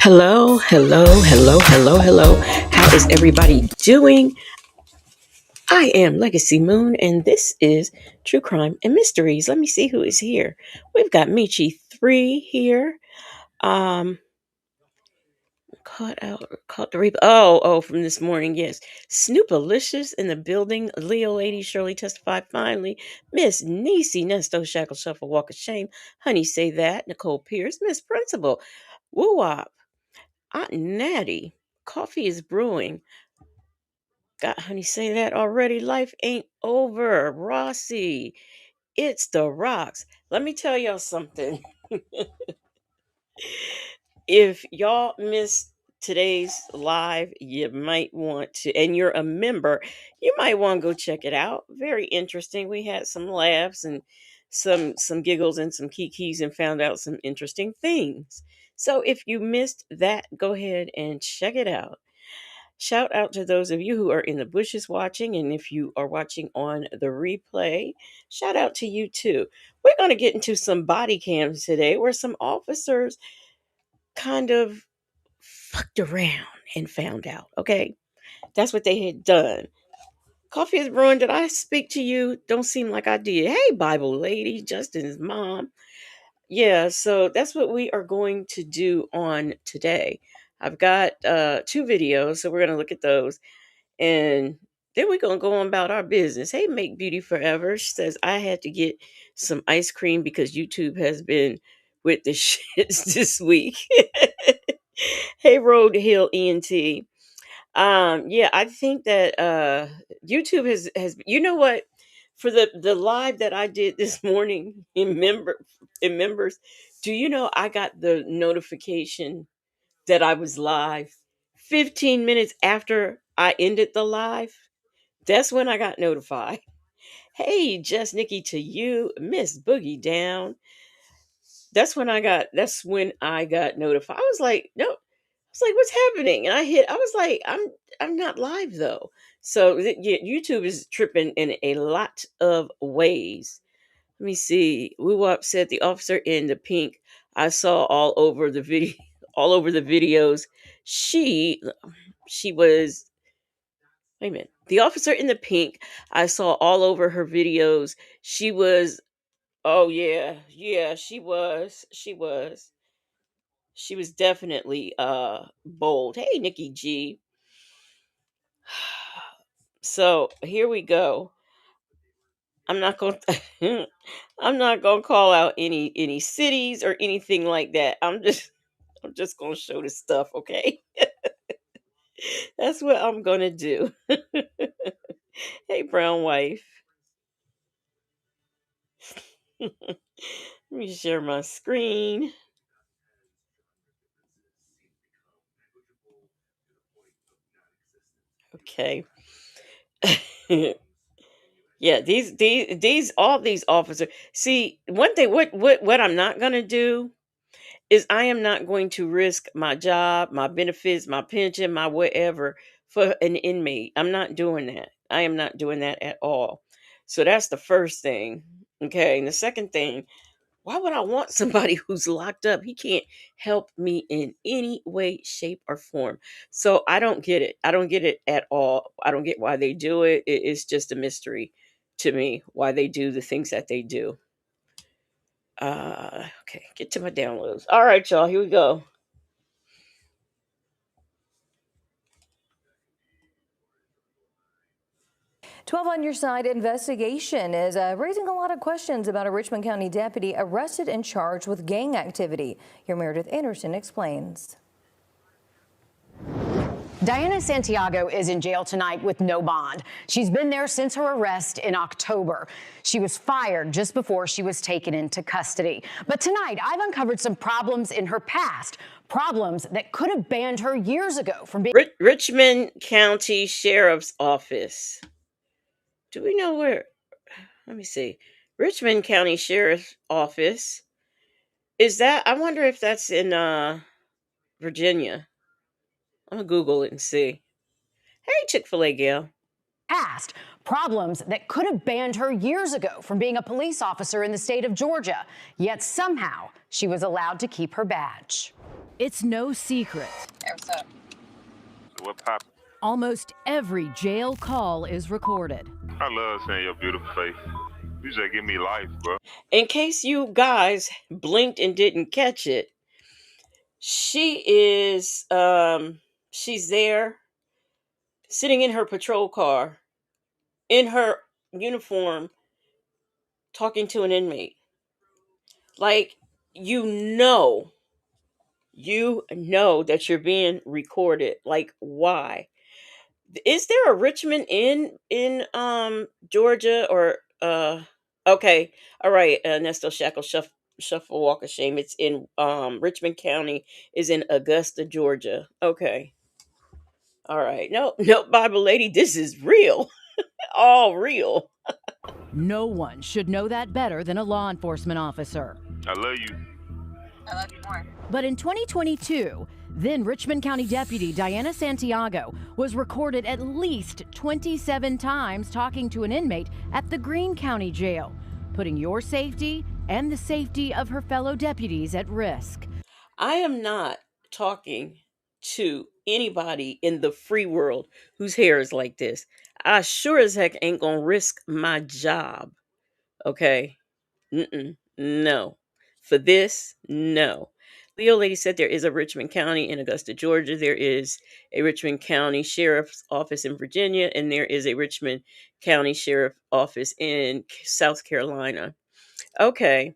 Hello, hello, hello, hello, hello. How is everybody doing? I am Legacy Moon, and this is True Crime and Mysteries. Let me see who is here. We've got Michi3 here. Um, caught the replay. Oh, from this morning, yes. Snoopalicious in the building. Leo Lady Shirley testified finally. Miss Niecy Nesto Shackle Shuffle Walk of Shame. Honey Say That. Nicole Pierce. Miss Principal. Woo Wop. Aunt Natty. Coffee is brewing. Got honey say that already. Life ain't over. Rossi. It's the rocks. Let me tell y'all something. If y'all missed today's live, you might want to, and you're a member, you might want to go check it out. Very interesting. We had some laughs and some giggles and some kikis and found out some interesting things. So if you missed that, go ahead and check it out. Shout out to those of you who are in the bushes watching, and if you are watching on the replay, shout out to you too. We're going to get into some body cams today where some officers kind of fucked around and found out. Okay, that's what they had done. Coffee is brewing. Did I speak to you? Don't seem like I did. Hey, Bible lady, Justin's mom. Yeah, so that's what we are going to do on today. I've got two videos, so we're going to look at those. And then we're gonna go on about our business. Hey, Make Beauty Forever. She says I had to get some ice cream because YouTube has been with the shits this week. Hey, Road Hill ENT. Yeah, I think that YouTube has you know what? For the live that I did this morning in members, do you know I got the notification that I was live 15 minutes after I ended the live? That's when I got notified. Hey, just Nikki to you, Miss Boogie Down. That's when I got notified. I was like, no. I was like, what's happening? And I was like, I'm not live though. So yeah, YouTube is tripping in a lot of ways. Let me see. Woo said the officer in the pink I saw all over the video all over the videos. She was wait a minute. The officer in the pink I saw all over her videos. She was oh yeah, she was definitely bold. Hey Nikki G. So here we go. I'm not going to I'm not going to call out any cities or anything like that. I'm just going to show the stuff, okay? That's what I'm going to do. Hey brown wife. Let me share my screen. Okay. Yeah, these all these officers. See, one thing what I'm not going to do is I am not going to risk my job, my benefits, my pension, my whatever for an inmate. I'm not doing that. I am not doing that at all. So that's the first thing. Okay. And the second thing, why would I want somebody who's locked up? He can't help me in any way, shape, or form. So I don't get it. I don't get it at all. I don't get why they do it. It's just a mystery to me why they do the things that they do. Okay, get to my downloads. All right, y'all, here we go. 12 on your side investigation is raising a lot of questions about a Richmond County deputy arrested and charged with gang activity. Your Meredith Anderson explains. Diana Santiago is in jail tonight with no bond. She's been there since her arrest in October. She was fired just before she was taken into custody. But tonight, I've uncovered some problems in her past, problems that could have banned her years ago from being Richmond County Sheriff's Office. Do we know where? Let me see. Richmond County Sheriff's Office. Is that? I wonder if that's in Virginia. I'm gonna Google it and see. Hey, Chick-fil-A gal. Past problems that could have banned her years ago from being a police officer in the state of Georgia. Yet somehow she was allowed to keep her badge. It's no secret. Hey, what's up? What pop? Almost every jail call is recorded. I love seeing your beautiful face. You just give me life, bro. In case you guys blinked and didn't catch it, she is she's there sitting in her patrol car in her uniform talking to an inmate. Like, you know that you're being recorded. Like, why? Is there a Richmond in Georgia or okay, all right, Nesto Shackle Shuffle Walk of Shame. It's in Richmond County is in Augusta, Georgia. Okay. All right. No, no, Bible lady, this is real. All real. No one should know that better than a law enforcement officer. I love you. I love you more. But in 2022, then Richmond County Deputy Diana Santiago was recorded at least 27 times talking to an inmate at the Greene County Jail, putting your safety and the safety of her fellow deputies at risk. I am not talking to anybody in the free world whose hair is like this. I sure as heck ain't gonna risk my job. Okay. No. For this, no. Leo Lady said there is a Richmond County in Augusta, Georgia. There is a Richmond County Sheriff's Office in Virginia, and there is a Richmond County Sheriff Office in South Carolina. Okay.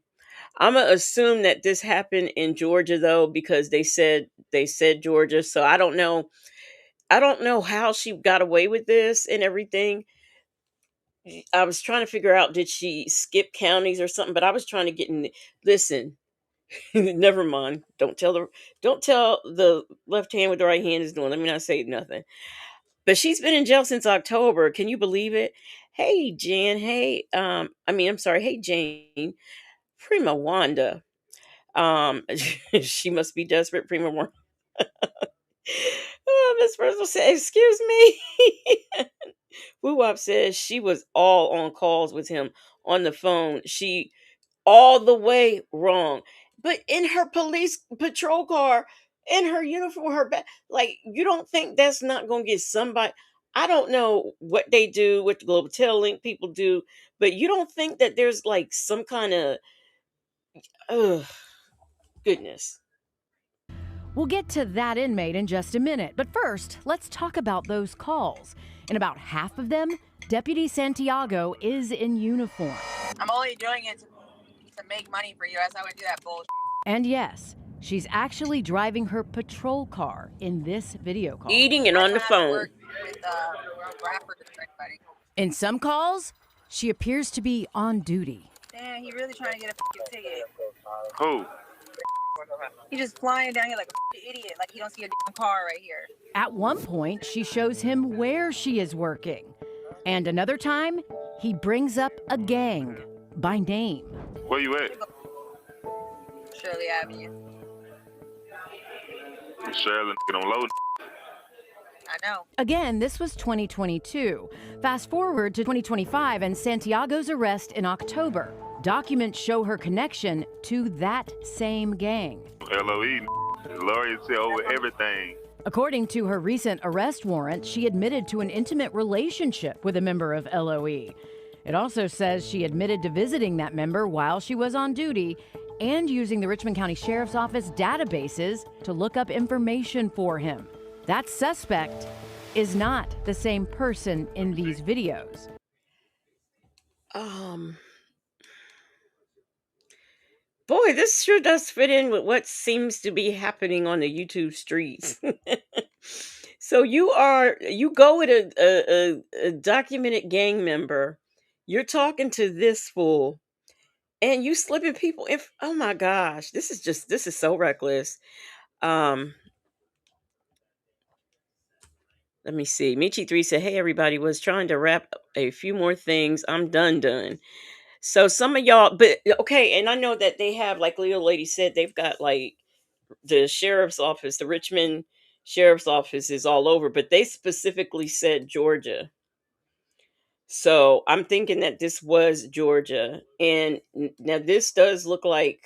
I'm gonna assume that this happened in Georgia though, because they said Georgia. So I don't know. I don't know how she got away with this and everything. I was trying to figure out, did she skip counties or something? But I was trying to get in. Listen, never mind. Don't tell the left hand what the right hand is doing. Let me not say nothing. But she's been in jail since October. Can you believe it? Hey Jan. Hey, I'm sorry. Hey Jane. Prima Wanda. She must be desperate. Prima Wanda. Oh, Miss Bristol said, "Excuse me." Woo Wop says she was all on calls with him on the phone. She all the way wrong. But in her police patrol car, in her uniform, her back, like, you don't think that's not gonna get somebody. I don't know what they do, what the Global Tail Link people do, but you don't think that there's like some kind of goodness. We'll get to that inmate in just a minute, but first, let's talk about those calls. In about half of them, Deputy Santiago is in uniform. I'm only doing it to make money for you, as I would do that bullshit. And yes, she's actually driving her patrol car in this video call. Eating and on the phone. Work with rappers or anybody. In some calls, she appears to be on duty. Damn, he really trying to get a fucking ticket. Who? He just flying down here like a fucking idiot, like he don't see a damn car right here. At one point, she shows him where she is working. And another time, he brings up a gang by name. Where you at? Shirley Avenue. Shirley, don't load. I know. Again, this was 2022. Fast forward to 2025 and Santiago's arrest in October. Documents show her connection to that same gang. LOE, loyalty over everything. According to her recent arrest warrant, she admitted to an intimate relationship with a member of LOE. It also says she admitted to visiting that member while she was on duty and using the Richmond County Sheriff's Office databases to look up information for him. That suspect is not the same person in these videos. Boy, this sure does fit in with what seems to be happening on the YouTube streets. So you go with a documented gang member. You're talking to this fool, and you slipping people. If oh my gosh, this is so reckless. Um, Let me see. Michi3 said, "Hey everybody, was trying to wrap a few more things. I'm done." So some of y'all, but okay, and I know that they have, like Leo Lady said, they've got like the sheriff's office, the Richmond sheriff's office is all over, but they specifically said Georgia. So I'm thinking that this was Georgia. And now this does look like,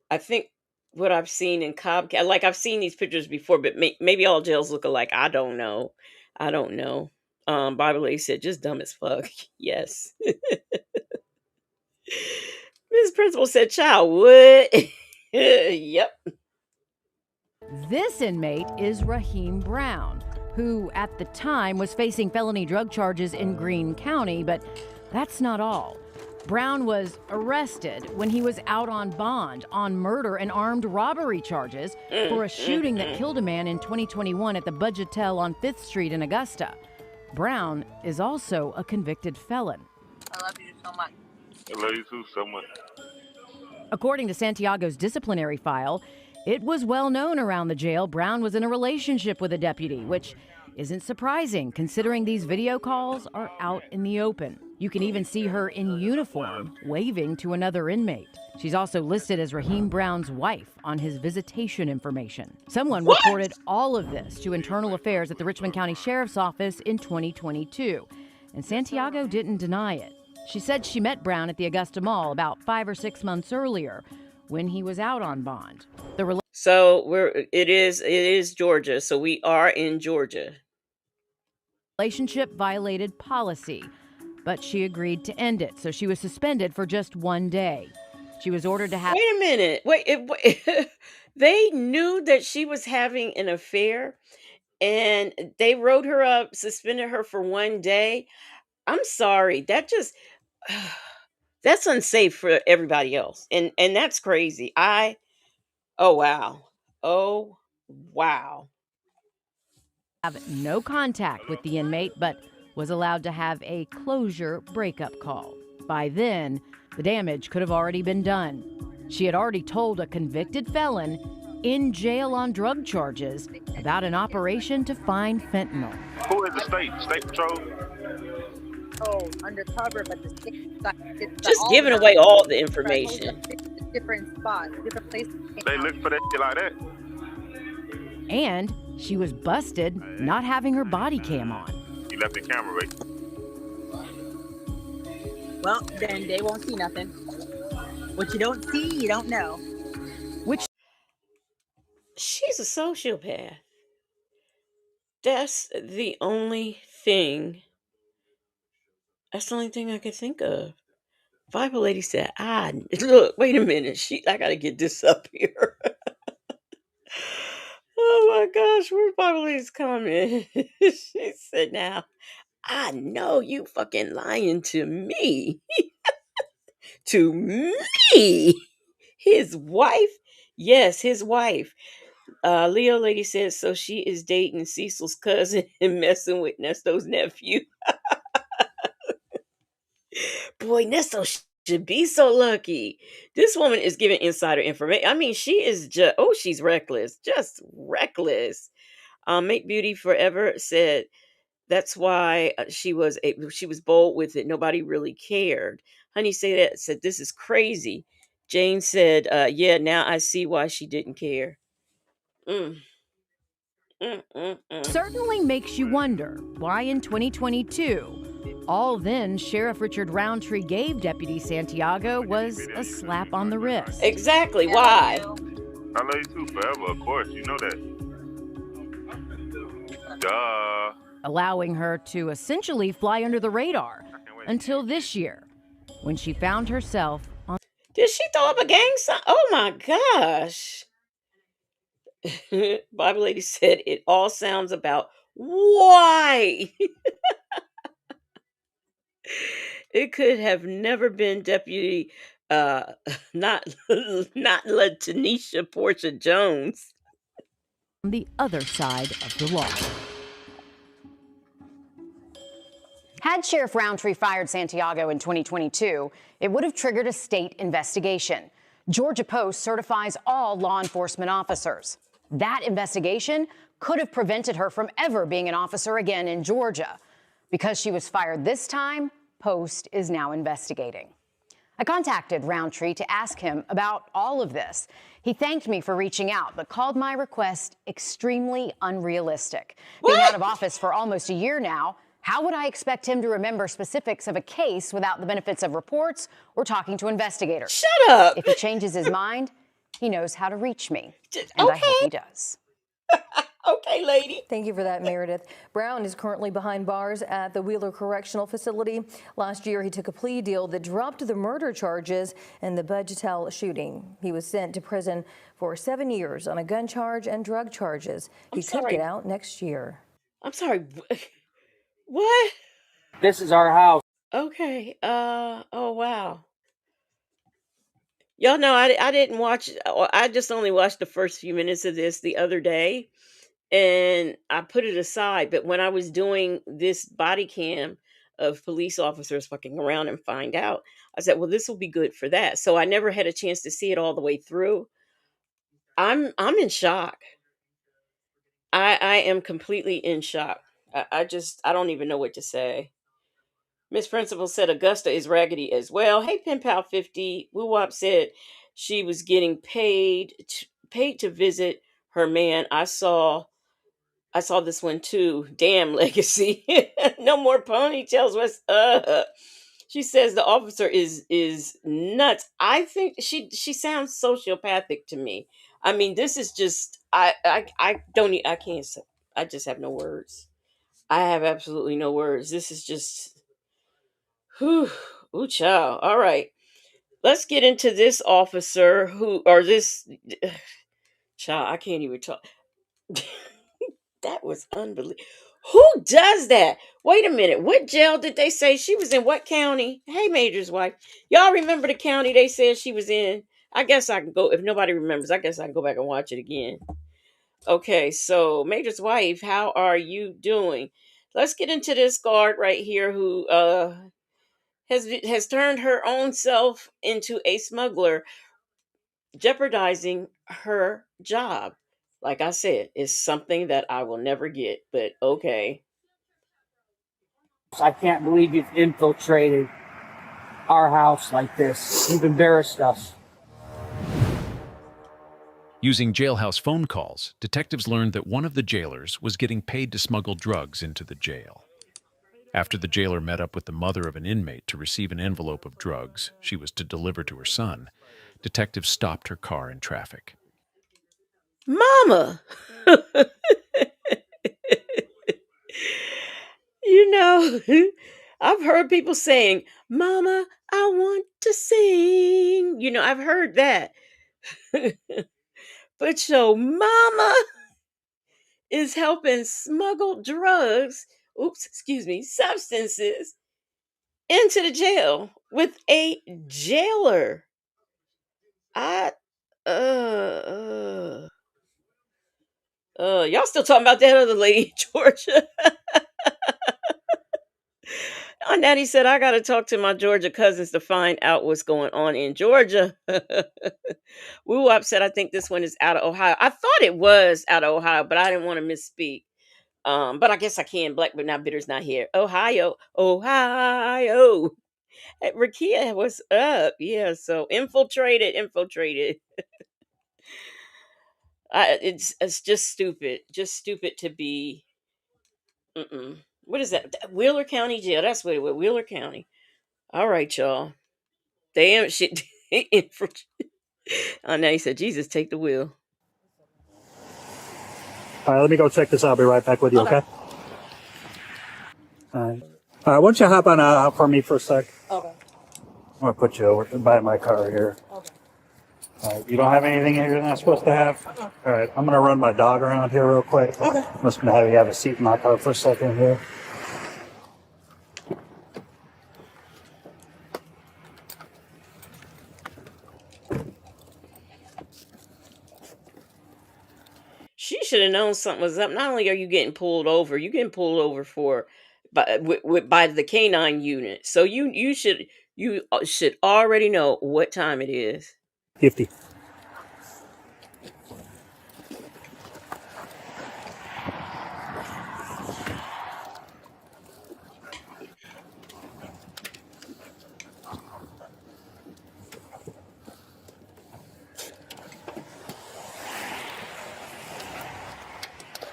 I think, what I've seen in Cobb. Like I've seen these pictures before, but maybe all jails look alike. I don't know. I don't know. Bible lady said, just dumb as fuck. Yes. Miss Principal said, child, what? Yep. This inmate is Raheem Brown, who at the time was facing felony drug charges in Greene County, but that's not all. Brown was arrested when he was out on bond on murder and armed robbery charges for a shooting that killed a man in 2021 at the Budgetel on 5th Street in Augusta. Brown is also a convicted felon. I love you so much. I love you too so much. According to Santiago's disciplinary file, it was well known around the jail Brown was in a relationship with a deputy, which isn't surprising considering these video calls are out in the open. You can even see her in uniform waving to another inmate. She's also listed as Raheem Brown's wife on his visitation information. Someone reported all of this to Internal Affairs at the Richmond County Sheriff's Office in 2022, and Santiago didn't deny it. She said she met Brown at the Augusta Mall about 5 or 6 months earlier when he was out on bond. So it is Georgia. So we are in Georgia. Relationship violated policy, but she agreed to end it, so she was suspended for just 1 day. She was ordered to have... Wait a minute. They knew that she was having an affair, and they wrote her up, suspended her for 1 day. I'm sorry. That's unsafe for everybody else. And that's crazy. Oh wow. Oh wow. have no contact with the inmate, but was allowed to have a closure breakup call. By then, the damage could have already been done. She had already told a convicted felon in jail on drug charges about an operation to find fentanyl. Who is the state? State Patrol? Oh, undercover, but the state got Just giving away all the information. Different spots, different places. They look for that shit like that? And she was busted not having her body cam on. You left the camera, right? Well, then they won't see nothing. What you don't see, you don't know. Which She's a sociopath. That's the only thing. That's the only thing I could think of. Bible lady said, look, wait a minute. I gotta get this up here. Oh my gosh, where's Bible lady's comment? She said, now, I know you fucking lying to me. To me. His wife? Yes, his wife. Leo lady says, so she is dating Cecil's cousin and messing with Nesto's nephew. Boy, Nesto should be so lucky. This woman is giving insider information. I mean, she is just, she's reckless. Just reckless. Make Beauty Forever said, that's why she was bold with it. Nobody really cared. Honey said this is crazy. Jane said, yeah, now I see why she didn't care. certainly makes you wonder why in 2022, all then Sheriff Richard Roundtree gave Deputy Santiago was a slap on the wrist. Exactly. Why? I love you too forever, of course. You know that. Duh. Allowing her to essentially fly under the radar until this year, when she found herself on... Did she throw up a gang sign? Oh my gosh. Bible lady said it all sounds about why. It could have never been Deputy not Latanisha Portia Jones. On the other side of the law. Had Sheriff Roundtree fired Santiago in 2022, it would have triggered a state investigation. Georgia Post certifies all law enforcement officers. That investigation could have prevented her from ever being an officer again in Georgia. Because she was fired this time, Post is now investigating. I contacted Roundtree to ask him about all of this. He thanked me for reaching out, but called my request extremely unrealistic. Being out of office for almost a year now, How would I expect him to remember specifics of a case without the benefits of reports or talking to investigators? Shut up. If he changes his mind, he knows how to reach me, and I Okay. hope he does. Okay, lady. Thank you for that, Meredith. Brown is currently behind bars at the Wheeler Correctional Facility. Last year, he took a plea deal that dropped the murder charges in the Budgetel shooting. He was sent to prison for 7 years on a gun charge and drug charges. He could get out next year. I'm sorry. What? This is our house. Okay. Oh, wow. Y'all know I didn't watch. I just only watched the first few minutes of this the other day, and I put it aside. But when I was doing this body cam of police officers fucking around and find out, I said, "Well, this will be good for that." So I never had a chance to see it all the way through. I'm in shock. I am completely in shock. I don't even know what to say. Miss Principal said Augusta is raggedy as well. Hey, Pen Pal 50. Woo Wop said she was getting paid to visit her man. I saw this one too. Damn legacy. No more ponytails. What's up? She says the officer is nuts. I think she sounds sociopathic to me. I mean, this is just I don't I can't say. I just have no words. I have absolutely no words. This is just whew, ooh, child. All right. Let's get into this officer or this child. I can't even talk. That was unbelievable. Who does that? Wait a minute. What jail did they say she was in? What county? Hey, Major's wife. Y'all remember the county they said she was in? I guess I can go. If nobody remembers, I guess I can go back and watch it again. Okay, so Major's wife, how are you doing? Let's get into this guard right here who has turned her own self into a smuggler, jeopardizing her job. Like I said, it's something that I will never get, but okay. I can't believe you've infiltrated our house like this. You've embarrassed us. Using jailhouse phone calls, detectives learned that one of the jailers was getting paid to smuggle drugs into the jail. After the jailer met up with the mother of an inmate to receive an envelope of drugs she was to deliver to her son, detectives stopped her car in traffic. Mama! You know, I've heard people saying, Mama, I want to sing. You know, I've heard that. But your mama is helping smuggle drugs, substances into the jail with a jailer. I, uh, uh, y'all still talking about that other lady in Georgia? Aunt Natty said, I got to talk to my Georgia cousins to find out what's going on in Georgia. Woo Wop said, I think this one is out of Ohio. I thought it was out of Ohio, but I didn't want to misspeak. But I guess I can. Black but not bitter's not here. Ohio, Ohio. Hey, Rakia, what's up? Yeah, so infiltrated. It's just stupid to be. What is that? Wheeler County Jail. That's what it was. Wheeler County. All right, y'all. Damn shit. Oh, now he said, Jesus, take the wheel. All right, let me go check this out. I'll be right back with you, okay? All right. Why don't you hop on out for me for a sec? Okay. I'm going to put you over by my car here. Okay. All right, you don't have anything you're not supposed to have? All right, I'm going to run my dog around here real quick. Okay. I'm just going to have you have a seat in my car for a second here. She should have known something was up. Not only are you getting pulled over, you're getting pulled over for by the canine unit. So you should already know what time it is. 50.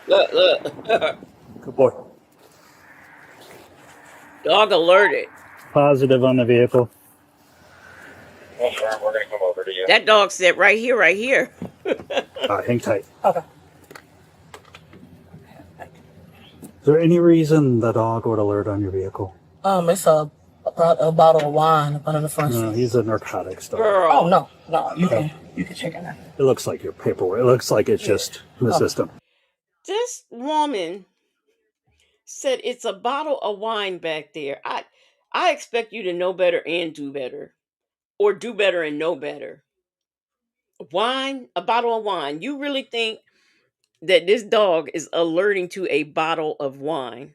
Look. Good boy. Dog alerted. Positive on the vehicle. We're gonna come over to you. That dog said right here, right here. Hang tight. Okay. Is there any reason the dog would alert on your vehicle? It's a bottle of wine under the front No, seat. he's a narcotics dog. Girl. Oh no, you can check it out. It looks like your paperwork. It looks like it's just in the system. This woman said it's a bottle of wine back there. I expect you to know better and do better. Or do better and know better. Wine, a bottle of wine. You really think that this dog is alerting to a bottle of wine?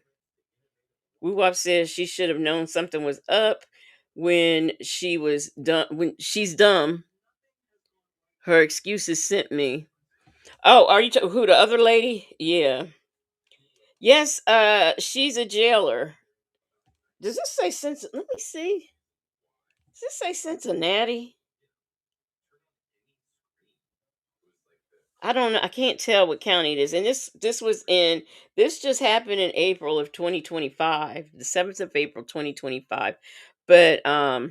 Woo says she should have known something was up when she was done. When she's dumb, her excuses sent me. Oh, are you who the other lady? Yeah. Yes, she's a jailer. Does this say Cincinnati? Let me see. Does this say Cincinnati? I don't know. I can't tell what county it is. And this just happened in April of 2025, the 7th of April 2025. But yeah,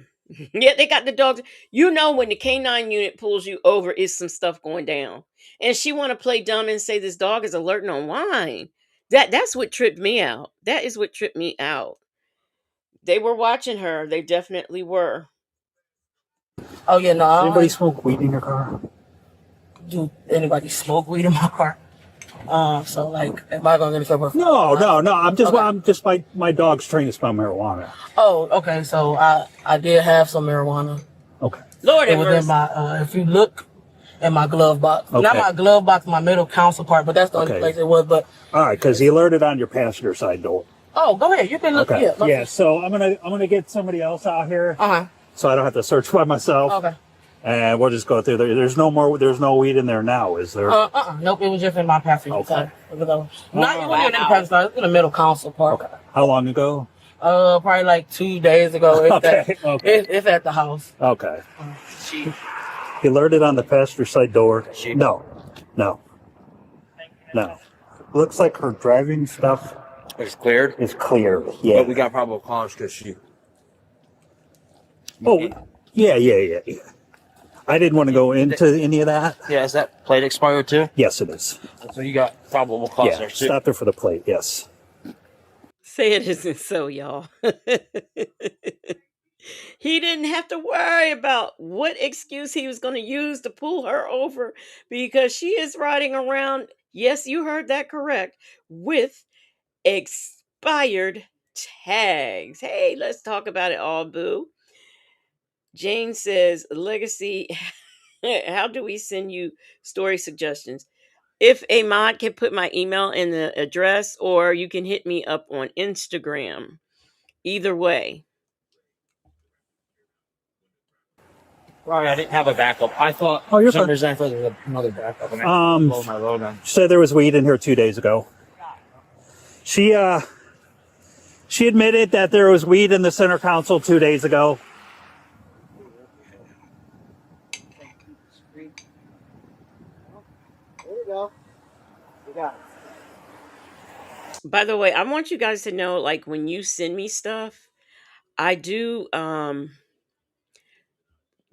they got the dogs. You know when the K9 unit pulls you over, is some stuff going down. And she want to play dumb and say this dog is alerting on wine. That's what tripped me out. That is what tripped me out. They were watching her. They definitely were. Oh yeah, no. Anybody smoke weed in your car? Do anybody smoke weed in my car? So like, am I gonna get in trouble? No. I'm just my dog's trained to smell marijuana. Oh, okay. So I did have some marijuana. Okay. Lord It have was in mercy. my if you look in my glove box, not Okay. my glove box, my middle console part, but that's the only Okay. place it was. But All right, because he alerted on your passenger side door. oh, go ahead. You can look. Okay. Yeah. Yeah. So I'm gonna get somebody else out here, Uh huh. so I don't have to search by myself. Okay. And we'll just go through there. There's no weed in there now, is there? Nope. It was just in my passenger Okay. side. It wasn't in the passenger side. It was in the middle console part. Okay. How long ago? Probably like 2 days ago. It's Okay, okay. It's at the house. Okay. He alerted on the passenger side door. No. Looks like her driving stuff It's cleared. is clear. Yeah. But we got probable cause because she. Oh, yeah. I didn't want to go into any of that. Yeah, is that plate expired too? Yes, it is. So you got probable cause Yeah, there too. stop there for the plate. Yes. Say it isn't so, y'all. He didn't have to worry about what excuse he was going to use to pull her over because she is riding around. Yes, you heard that correct. With expired tags. Hey, let's talk about it all, boo. Jane says, Legacy, how do we send you story suggestions? If a mod can put my email in the address, or you can hit me up on Instagram. Either way. Sorry, I didn't have a backup. I thought Oh, you're for some fine. reason I thought there was another backup. And I blow my load on. Said there was weed in here 2 days ago. She admitted that there was weed in the center console 2 days ago. There you go. You got it. By the way, I want you guys to know, like, when you send me stuff, I do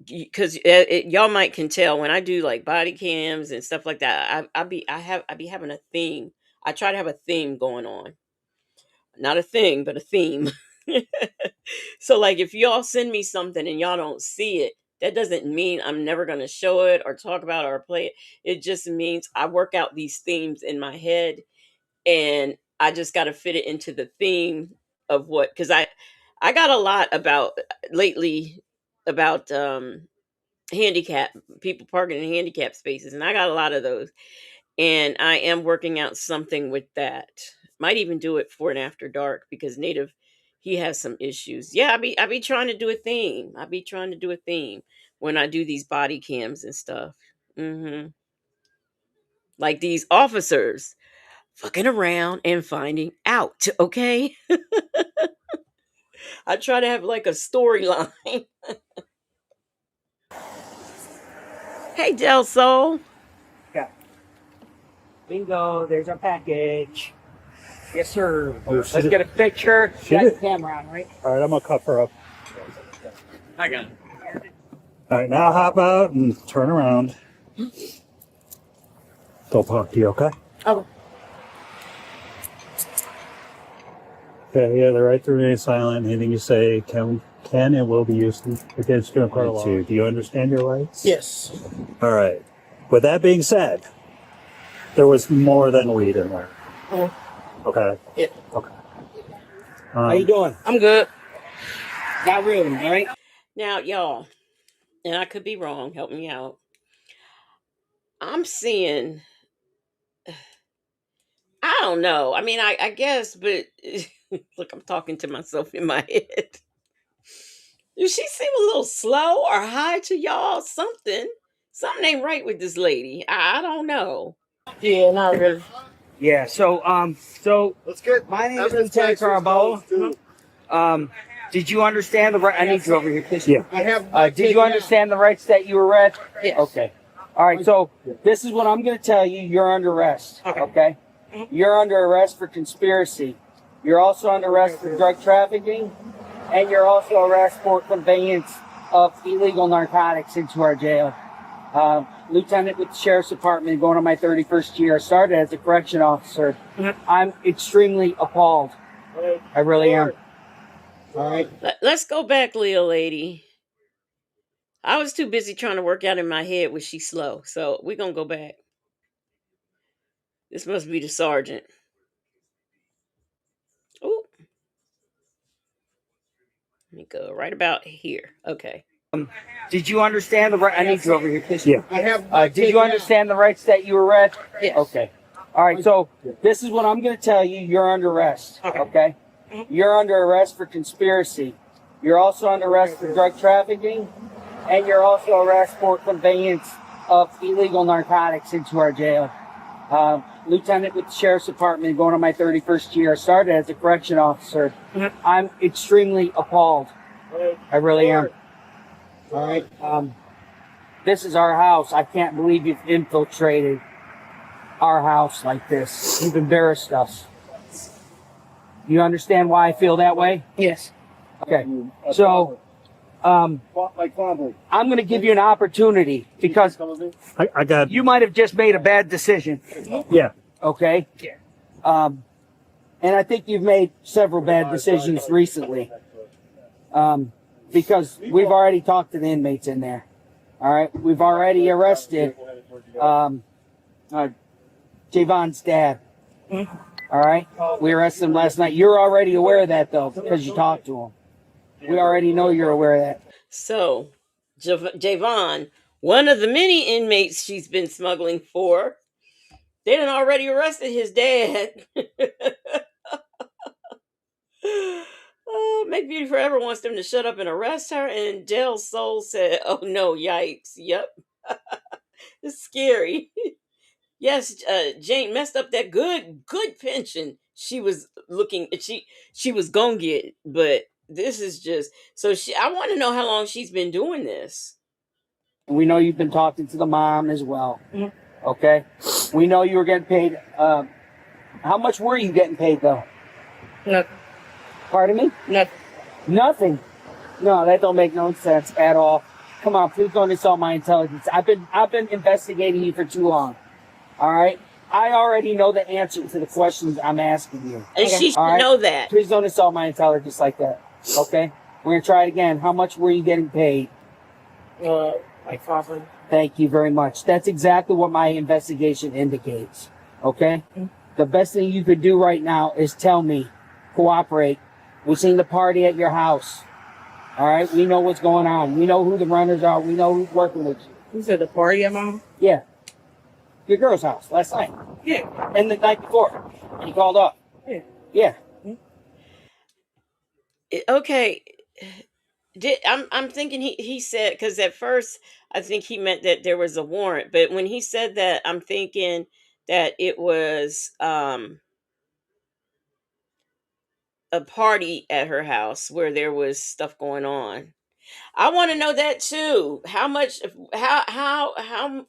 because y'all might can tell when I do like body cams and stuff like that. I be having a theme. I try to have a theme going on, not a thing, but a theme. So, like, if y'all send me something and y'all don't see it, that doesn't mean I'm never going to show it or talk about it or play it. It just means I work out these themes in my head, and I just got to fit it into the theme of what, because I got a lot about lately about handicap people parking in handicap spaces, and I got a lot of those, and I am working out something with that. Might even do it for an after dark because Native, he has some issues. Yeah, I be trying to do a theme. I be trying to do a theme when I do these body cams and stuff. Like these officers fucking around and finding out. Okay, I try to have like a storyline. Hey, Del Sol. Yeah. Bingo. There's our package. Yes, sir. Oh, Let's get a picture. Shoot Got it. the camera on, right? All right, I'm gonna cuff her up. I got it. All right, now hop out and turn around. They'll talk to you, okay? Okay. Okay, yeah, the right to remain silent. Anything you say can and will be used against you in court of law. Do you understand your rights? Yes. All right. With that being said, there was more than weed in there. Okay. Yeah. Okay. How you doing? I'm good. Not really, all right? Now, y'all, and I could be wrong, help me out. I'm seeing, I don't know. I mean, I guess, but look, I'm talking to myself in my head. Does she seem a little slow or high to y'all? Something ain't right with this lady. I don't know. Yeah, not really. Yeah, so let's get my name is Lieutenant Caraballo. Did you understand the right? I need you over here, please. Yeah. I have. Did you understand the rights that you were read? Yes. Okay. All right. So this is what I'm going to tell you. You're under arrest. Okay. You're under arrest for conspiracy. You're also under arrest for drug trafficking, and you're also arrested for conveyance of illegal narcotics into our jail. Lieutenant with the Sheriff's Department, going on my 31st year. I started as a correction officer. I'm extremely appalled. I really am. All right. Let's go back, Leo lady. I was too busy trying to work out in my head was she slow. So we're going to go back. This must be the sergeant. Oh, let me go right about here. Okay. Did you understand the right? I need you over here, please. Yeah. I have. Did you understand the rights that you were read? Yes. Okay. All right. So this is what I'm going to tell you. You're under arrest. Okay. You're under arrest for conspiracy. You're also under arrest for drug trafficking, and you're also arrested for conveyance of illegal narcotics into our jail. Lieutenant with the Sheriff's Department, going on my 31st year. I started as a correction officer. I'm extremely appalled. I really am. All right. This is our house. I can't believe you've infiltrated our house like this. You've embarrassed us. You understand why I feel that way? Yes. Okay. So, I'm going to give you an opportunity because I got. you might have just made a bad decision. Yeah. Okay. Yeah. And I think you've made several bad decisions recently. Because we've already talked to the inmates in there. All right. We've already arrested Javon's dad. All right. We arrested him last night. You're already aware of that, though, because you talked to him. We already know you're aware of that. So, Javon, one of the many inmates she's been smuggling for, they done already arrested his dad. Oh, Make Beauty Forever wants them to shut up and arrest her, and Jail Soul said, "Oh no, yikes! Yep, it's scary." Yes, Jane messed up that good pension she was looking. She was gonna get, but this is just so. I want to know how long she's been doing this. We know you've been talking to the mom as well. Okay. We know you were getting paid. How much were you getting paid, though? Nothing. Pardon me? Nothing. Nothing. No, that don't make no sense at all. Come on, please don't insult my intelligence. I've been investigating you for too long. All right. I already know the answer to the questions I'm asking you. And she should All right? know that. Please don't insult my intelligence like that. Okay. We're gonna try it again. How much were you getting paid? Like $500. Thank you very much. That's exactly what my investigation indicates. Okay? The best thing you could do right now is tell me, cooperate. We seen the party at your house. All right? We know what's going on. We know who the runners are. We know who's working with you. You said the party at mom? Yeah. Your girl's house last night. Yeah. And the night before. You called up. Yeah. Yeah. Okay. I'm thinking he said, because at first I think he meant that there was a warrant, but when he said that, I'm thinking that it was a party at her house where there was stuff going on. I want to know that too. How much? How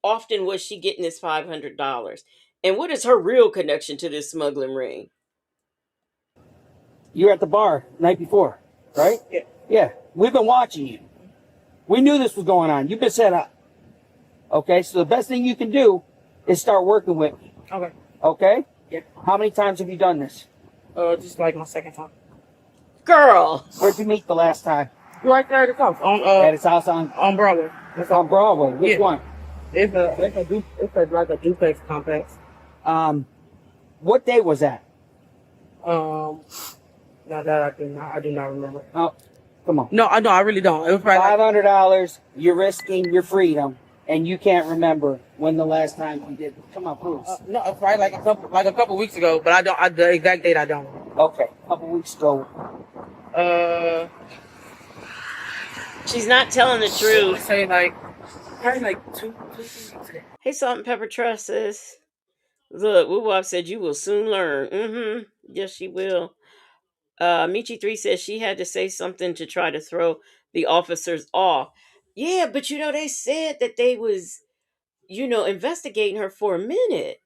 often was she getting this $500? And what is her real connection to this smuggling ring? You were at the bar the night before, right? Yeah. Yeah. We've been watching you. We knew this was going on. You've been set up. Okay, so the best thing you can do is start working with me. Okay. Okay? Yeah. How many times have you done this? Just like my second time. Girl. Where'd you meet the last time? Right there at his house At his house on Broadway. Broadway. Which Yeah. one? It's like a duplex complex. What day was that? Now that I do not remember. Oh, come on. No, I really don't. It was probably like, $500. You're risking your freedom, and you can't remember when the last time you did. Come on, please. no, it's probably like a couple weeks ago, but the exact date I don't. Okay, a couple weeks ago. She's not telling the I truth. say like probably like two weeks ago. Hey, Salt and Pepper Trusses. Look, Woo Wop said you will soon learn. Mm-hmm. Yes, she will. Michi3 says she had to say something to try to throw the officers off. Yeah, but they said that they was, investigating her for a minute.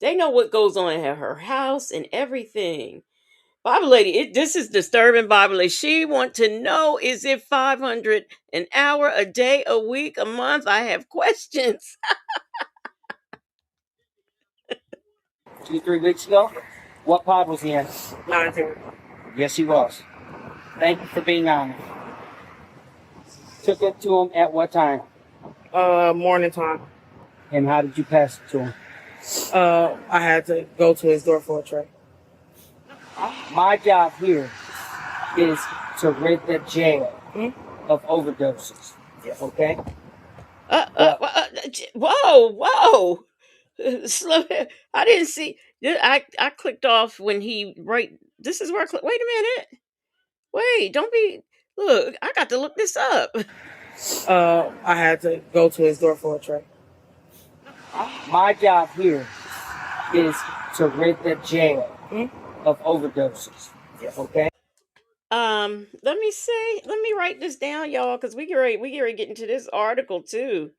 They know what goes on at her house and everything. Bible lady, this is disturbing. Bible lady, she want to know, is it 500 an hour, a day, a week, a month? I have questions. 2-3 weeks ago. What pod was he in? 19. Yes, he was. Thank you for being honest. Took it to him at what time? Morning time. And how did you pass it to him? I had to go to his door for a tray. My job here is to rid the jail of overdoses. Okay? Whoa. Slow down. I didn't see. I clicked off when he This is where I clicked. Wait a minute. Wait, don't be. Look, I got to look this up. I had to go to his door for a tray. My job here is to rid the jail of overdoses. Okay? Let me write this down, y'all, because we get ready to get into this article too.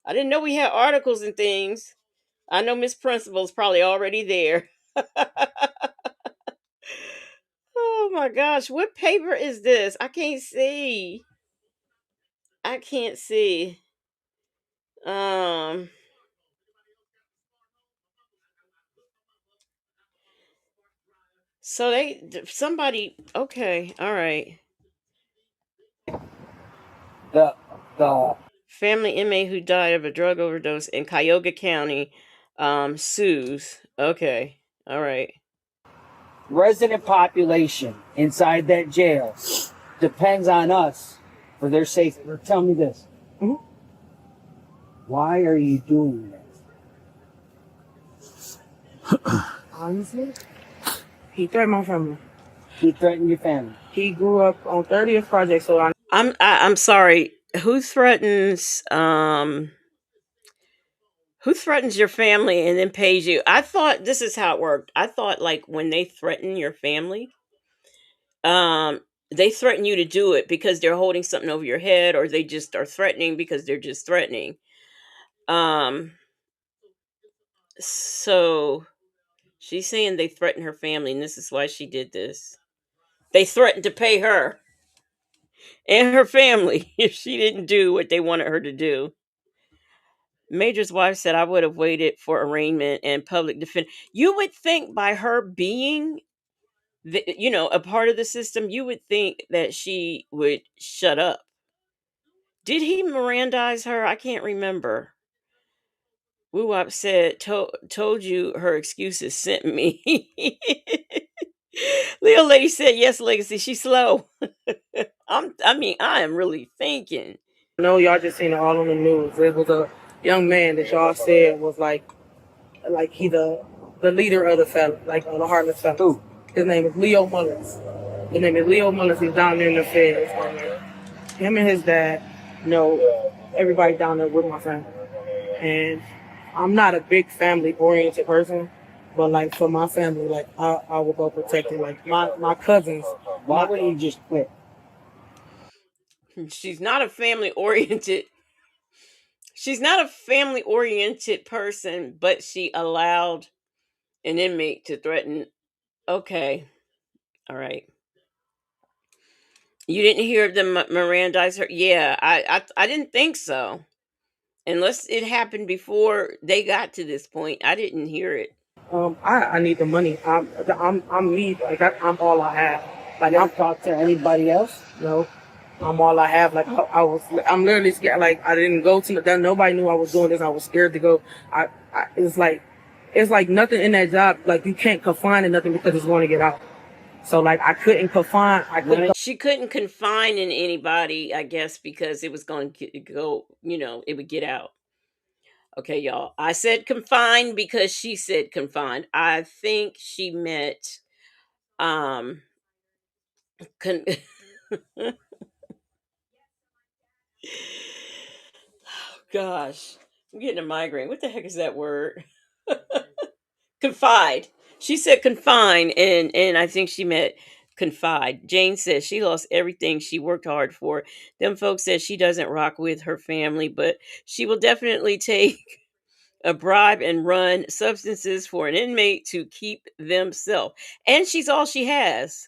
I didn't know we had articles and things. I know Miss Principal's probably already there. Oh my gosh, what paper is this? I can't see. I can't see. Um so somebody, okay, all right. The Family inmate who died of a drug overdose in Cuyahoga County sues. Okay. All right. resident population inside that jail depends on us for their safety. Tell me this. Why are you doing this? Honestly, he threatened my family. He threatened your family. He grew up on 30th Project, so I'm sorry. Who threatens your family and then pays you? I thought this is how it worked. I thought like when they threaten your family, they threaten you to do it because they're holding something over your head, or they just are threatening because they're just threatening. So she's saying they threatened her family, and this is why she did this. They threatened to pay her and her family if she didn't do what they wanted her to do. Major's wife said, I would have waited for arraignment and public defense. You would think by her being, a part of the system, you would think that she would shut up. Did he Mirandize her? I can't remember. Woo Wop said, told you her excuses sent me. Leo Lady said, yes, Legacy, she's slow. I am really thinking. I know y'all just seen it all on the news. It was a young man that y'all said was like he the leader of the fellas, like the Heartless fellas. Who? His name is Leo Mullins. His name is Leo Mullins. He's down there in the feds. Him and his dad know everybody down there with my family. And I'm not a big family-oriented person, but like for my family, like I will go protect it. Like my cousins. Why wouldn't you just quit? She's not a family oriented. She's not a family oriented person, but she allowed an inmate to threaten. Okay. All right. You didn't hear them Mirandize her? Yeah, I didn't think so. Unless it happened before they got to this point, I didn't hear it. I need the money. I'm me. Like I'm all I have. Like I'm Talk to anybody else? no. I'm all I have. Like I'm literally scared. Like I didn't go to that. Nobody knew I was doing this. I was scared to go. It's like nothing in that job. Like you can't confine in nothing because it's going to get out. So like I couldn't confine. I couldn't. She couldn't confine in anybody, I guess, because it was going to go. It would get out. Okay, y'all. I said confined because she said confined. I think she meant um con- gosh, I'm getting a migraine. What the heck is that word? Confide. She said confine, and I think she meant confide. Jane says she lost everything she worked hard for. Them folks said she doesn't rock with her family, but she will definitely take a bribe and run substances for an inmate to keep themselves. And she's all she has.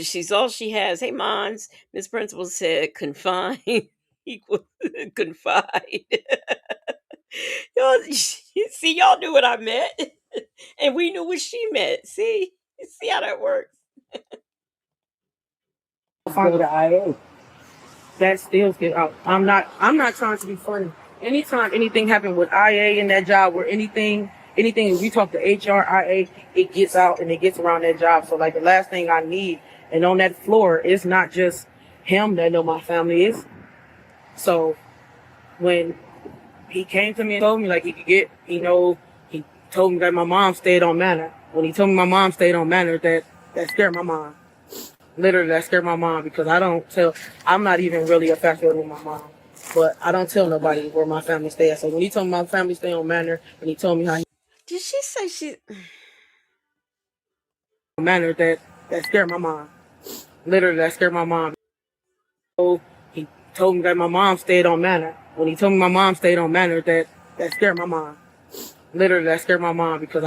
She's all she has. Hey, Mons, Miss Principal said confine equal confide. Y'all, see, y'all knew what I meant, and we knew what she meant. See how that works. Go to IA. That still get out. I'm not trying to be funny. Anytime anything happened with IA in that job or anything if we talk to HR, IA, it gets out and it gets around that job. So like the last thing I need and on that floor it's not just him that know my family is. So when he came to me and told me like he told me that my mom stayed on Manor. When he told me my mom stayed on Manor, that scared my mom. Literally, that scared my mom because I'm not even really affected with my mom. But I don't tell nobody where my family stay at. So when he told me my family stay on Manor, and he told me how he Did she say she? on Manor, that scared my mom. Literally, that scared my mom. So he told me that my mom stayed on Manor. When he told me my mom stayed on Manor, that scared my mom. Literally, that scared my mom because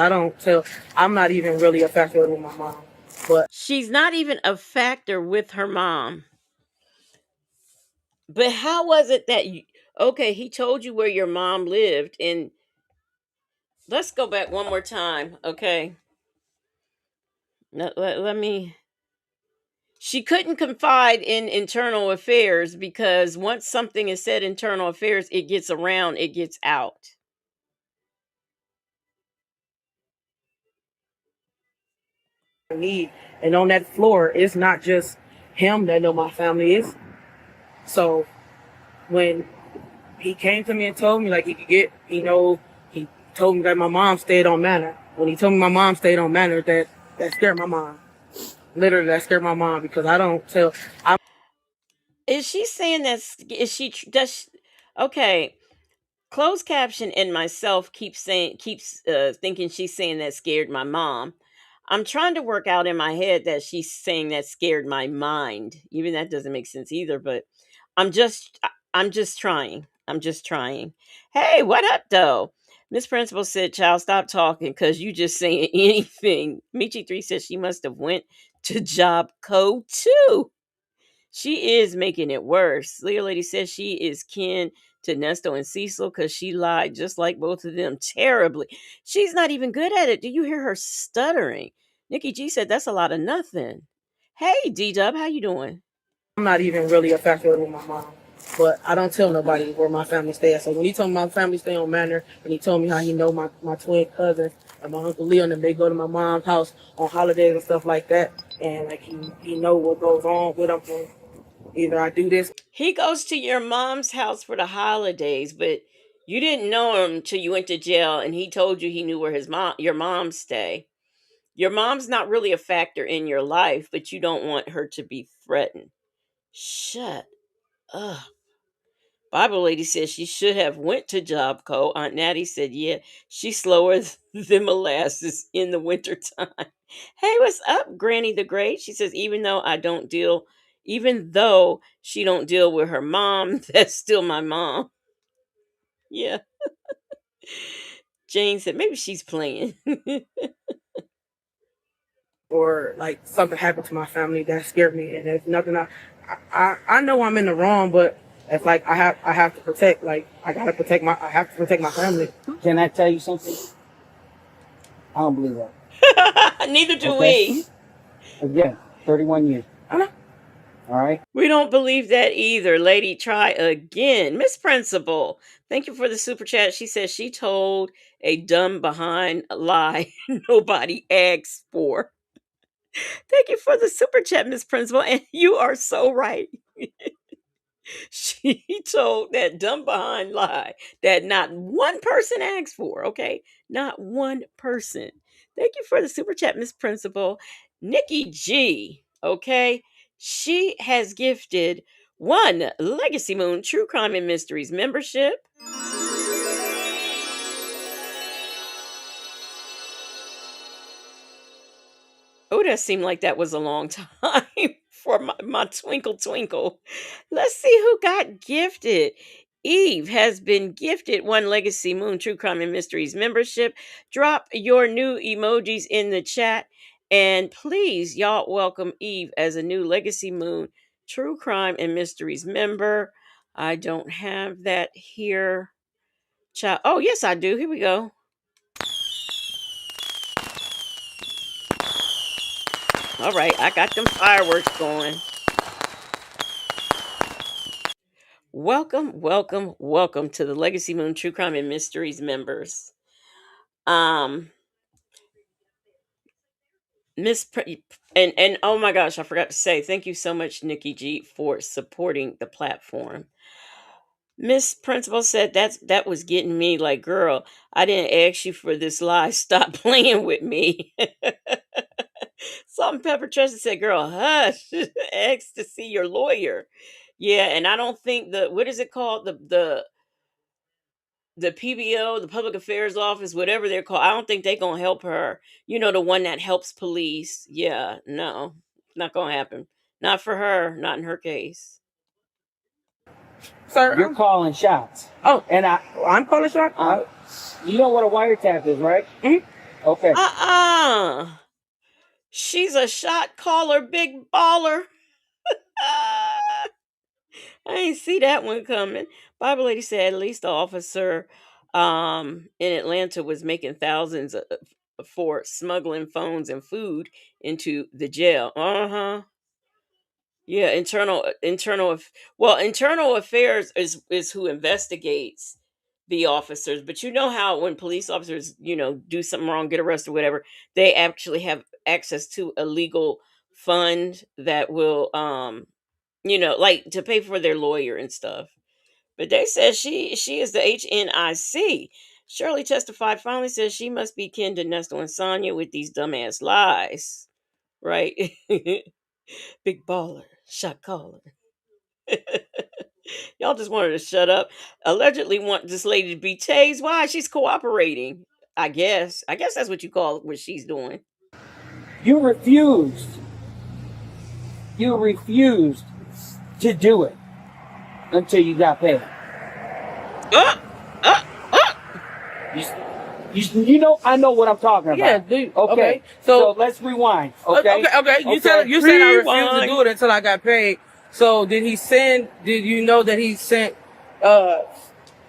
I'm not even really affected with my mom. But She's not even a factor with her mom. But how was it that you? Okay, he told you where your mom lived, and let's go back one more time. Okay, let me. She couldn't confide in internal affairs because once something is said internal affairs, it gets around, it gets out. I need and on that floor, it's not just him that know my family is. So when he came to me and told me like he told me that my mom stayed on Manor. When he told me my mom stayed on Manor, that scared my mom. Literally, that scared my mom because I don't tell. I'm Is she saying that's is she does she, okay? Closed caption and myself keeps thinking she's saying that scared my mom. I'm trying to work out in my head that she's saying that scared my mind. Even that doesn't make sense either, but I'm just trying. I'm just trying. Hey, what up though? Miss Principal said, "Child, stop talking because you just saying anything." Michi 3 says she must have went to Job Code too. She is making it worse. Leo Lady says she is kin to Nesto and Cecil because she lied just like both of them terribly. She's not even good at it. Do you hear her stuttering? Nikki G said that's a lot of nothing. Hey D Dub, how you doing? not even really affected with my mom. But I don't tell nobody where my family stay at. So when he told me my family stay on Manor, and he told me how he know my twin cousin and my uncle Leo, and them, they go to my mom's house on holidays and stuff like that, and like he know what goes on with them. And either I do this. He goes to your mom's house for the holidays, but you didn't know him till you went to jail and he told you he knew where your mom stay. Your mom's not really a factor in your life, but you don't want her to be threatened. Shut up. Bible lady says she should have went to Jobco. Aunt Natty said, yeah, she's slower than molasses in the wintertime. Hey, what's up, Granny the Great? She says, even though she don't deal with her mom, that's still my mom. Yeah. Jane said, maybe she's playing. or like something happened to my family that scared me, and there's nothing I know I'm in the wrong, but it's like I have to protect, like I have to protect my family. Can I tell you something? I don't believe that. Neither do Okay? we. Again, 31 years. I know. All right? We don't believe that either. Lady, try again. Miss Principal, thank you for the super chat. She says she told a dumb behind lie nobody asked for. Thank you for the super chat, Miss Principal. And you are so right. She told that dumb behind lie that not one person asked for. Okay. Not one person. Thank you for the super chat, Miss Principal. Nikki G. Okay. She has gifted one Legacy Moon True Crime and Mysteries membership. Oh, that seemed like that was a long time for my twinkle twinkle. Let's see who got gifted. Eve has been gifted one Legacy Moon True Crime and Mysteries membership. Drop your new emojis in the chat. And please, y'all welcome Eve as a new Legacy Moon True Crime and Mysteries member. I don't have that here. Child. Oh, yes, I do. Here we go. All right, I got them fireworks going. Welcome, welcome, welcome to the Legacy Moon True Crime and Mysteries members. Miss and oh my gosh, I forgot to say thank you so much, Nikki G, for supporting the platform. Miss Principal said that was getting me. Like, girl, I didn't ask you for this lie. Stop playing with me. Salt and Pepper Trusted said, "Girl, hush. Ask to see your lawyer." Yeah, and I don't think what is it called, the PBO, the Public Affairs Office, whatever they're called. I don't think they're gonna help her. You know, the one that helps police. Yeah, no, not gonna happen. Not for her. Not in her case. Sir, You're calling shots. oh, And I'm calling shot. you know what a wiretap is, right? Mm-hmm. Okay. She's a shot caller, big baller. I ain't see that one coming. Bible lady said at least the officer in Atlanta was making thousands for smuggling phones and food into the jail. Uh-huh. Yeah, internal affairs is who investigates the officers. But you know how when police officers, do something wrong, get arrested, whatever, they actually have access to a legal fund that will like to pay for their lawyer and stuff. But they said she is the HNIC. Shirley testified finally says she must be kin to Nestor and Sonia with these dumbass lies. Right? Big baller, shot caller. Y'all just wanted to shut up. Allegedly want this lady to be tased. Why? She's cooperating. I guess. I guess that's what you call what she's doing. You refused. You refused to do it until you got paid. You know, I know what I'm talking about. Yeah, dude. Okay. So let's rewind. Okay. Okay. You said I refused to do it until I got paid. So did you know that he sent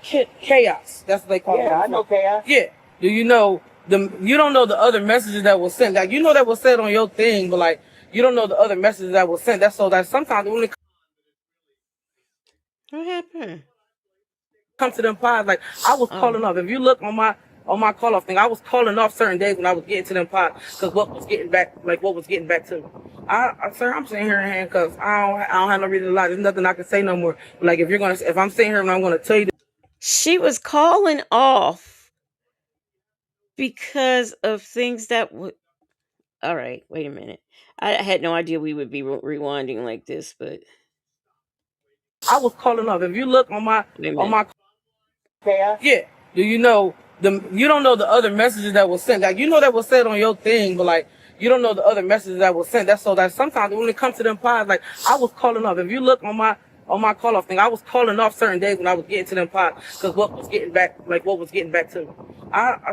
chaos? That's what they call it. Yeah, I know chaos. Yeah. Do you know you don't know the other messages that was sent. Like, you know that was said on your thing, but like you don't know the other messages that was sent. That's so that sometimes when it What happened? comes to them pods, like I was calling off. If you look on my call off thing, I was calling off certain days when I was getting to them pods because what was getting back to me. Sir, I'm sitting here in handcuffs. I don't have no reason to lie. There's nothing I can say no more. Like if I'm sitting here and I'm gonna tell you, She was calling off because of things that would. All right, wait a minute. I had no idea we would be rewinding like this, but I was calling off. If you look on my Chaos. yeah. Do you know you don't know the other messages that was sent. Like, you know that was said on your thing, but like you don't know the other messages that was sent. That's so that sometimes when it comes to them pods, like I was calling off. If you look on my on my call off thing. I was calling off certain days when I was getting to them pods because what was getting back to me.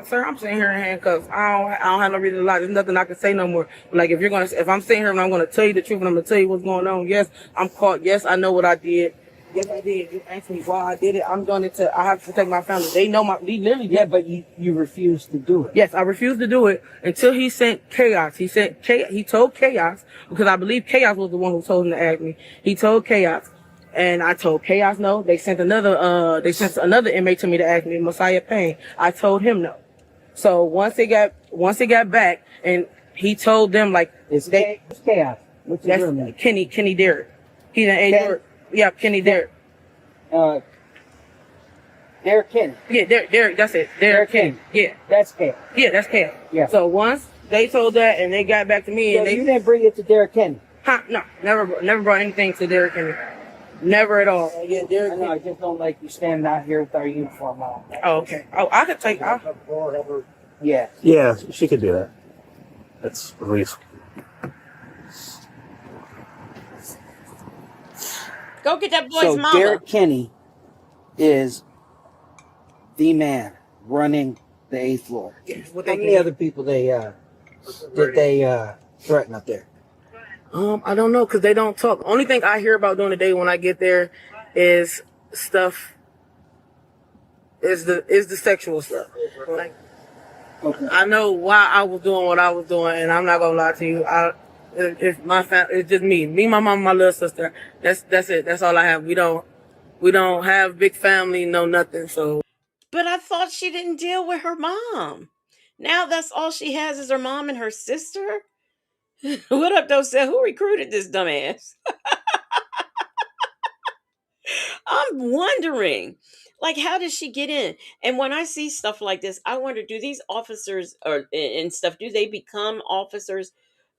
Sir, I'm sitting here in handcuffs. I don't have no reason to lie. There's nothing I can say no more. Like if I'm sitting here and I'm gonna tell you the truth and I'm gonna tell you what's going on. Yes, I'm caught. Yes, I know what I did. Yes, I did. You asked me why I did it. I'm doing it I have to protect my family. They know we literally did. Yeah, but you refused to do it. Yes, I refused to do it until he sent Chaos. He told Chaos, because I believe Chaos was the one who told him to ask me. He told Chaos. And I told Chaos no. They sent another inmate to me to ask me, Messiah Payne. I told him no. So once it got back and he told them like it's Chaos. What's his real name? Kenny Derrick. He's an agent. Yeah, Kenny Derrick. Derrick Kenny. Yeah, Derrick, that's it. Derrick Kenny. Yeah. That's Chaos. Yeah, that's Chaos. Yeah. So once they told that and they got back to me So and you didn't bring it to Derrick Kenny? No, never brought anything to Derrick Kenny. Never at all. Yeah, Derrick. I know, I just don't like you standing out here with our uniform on. Oh, okay. Oh, I could take. Yeah. Yeah, she could do that. That's relief. Go get that boy's So mama. Derrick Kenny is the man running the 8th floor. How many other people did they threaten up there? I don't know because they don't talk. Only thing I hear about during the day when I get there is stuff. Is the sexual stuff. Like, Okay. I know why I was doing what I was doing, and I'm not gonna lie to you. It's my family. It's just me, my mom, my little sister. That's it. That's all I have. We don't have big family, no nothing. So. But I thought she didn't deal with her mom. Now that's all she has is her mom and her sister. What up, though? Said who recruited this dumbass? I'm wondering, like, how did she get in? And when I see stuff like this, I wonder, do these officers and stuff, do they become officers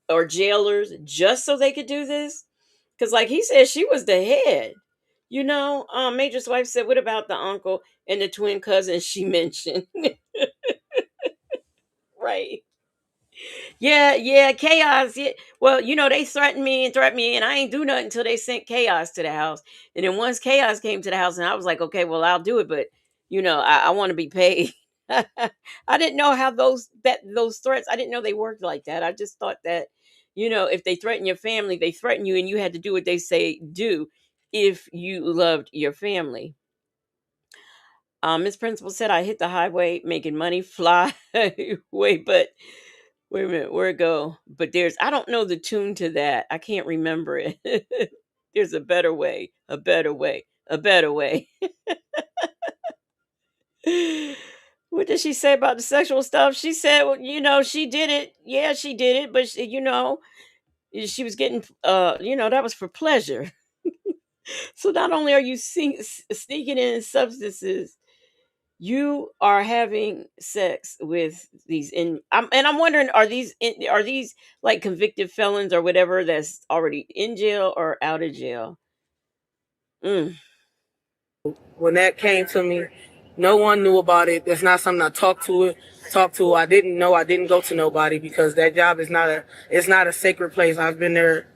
or jailers just so they could do this? Because, like he said, she was the head. Major's wife said, what about the uncle and the twin cousin she mentioned? Right. Yeah, chaos. Yeah. Well, they threatened me, and I ain't do nothing until they sent chaos to the house. And then once chaos came to the house, and I was like, okay, well, I'll do it, but I want to be paid. I didn't know how those threats. I didn't know they worked like that. I just thought that, if they threaten your family, they threaten you, and you had to do what they say do if you loved your family. Miss Principal said I hit the highway making money fly away, but wait a minute, where it go? But I don't know the tune to that. I can't remember it. There's a better way, a better way, a better way. What did she say about the sexual stuff? She said, well, she did it. Yeah, she did it, but she was getting, that was for pleasure. So not only are you sneaking in substances, you are having sex with these and I'm wondering, are these like convicted felons or whatever that's already in jail or out of jail? When that came to me, no one knew about it. That's not something I talked to. I didn't know. I didn't go to nobody because that job is it's not a sacred place. I've been there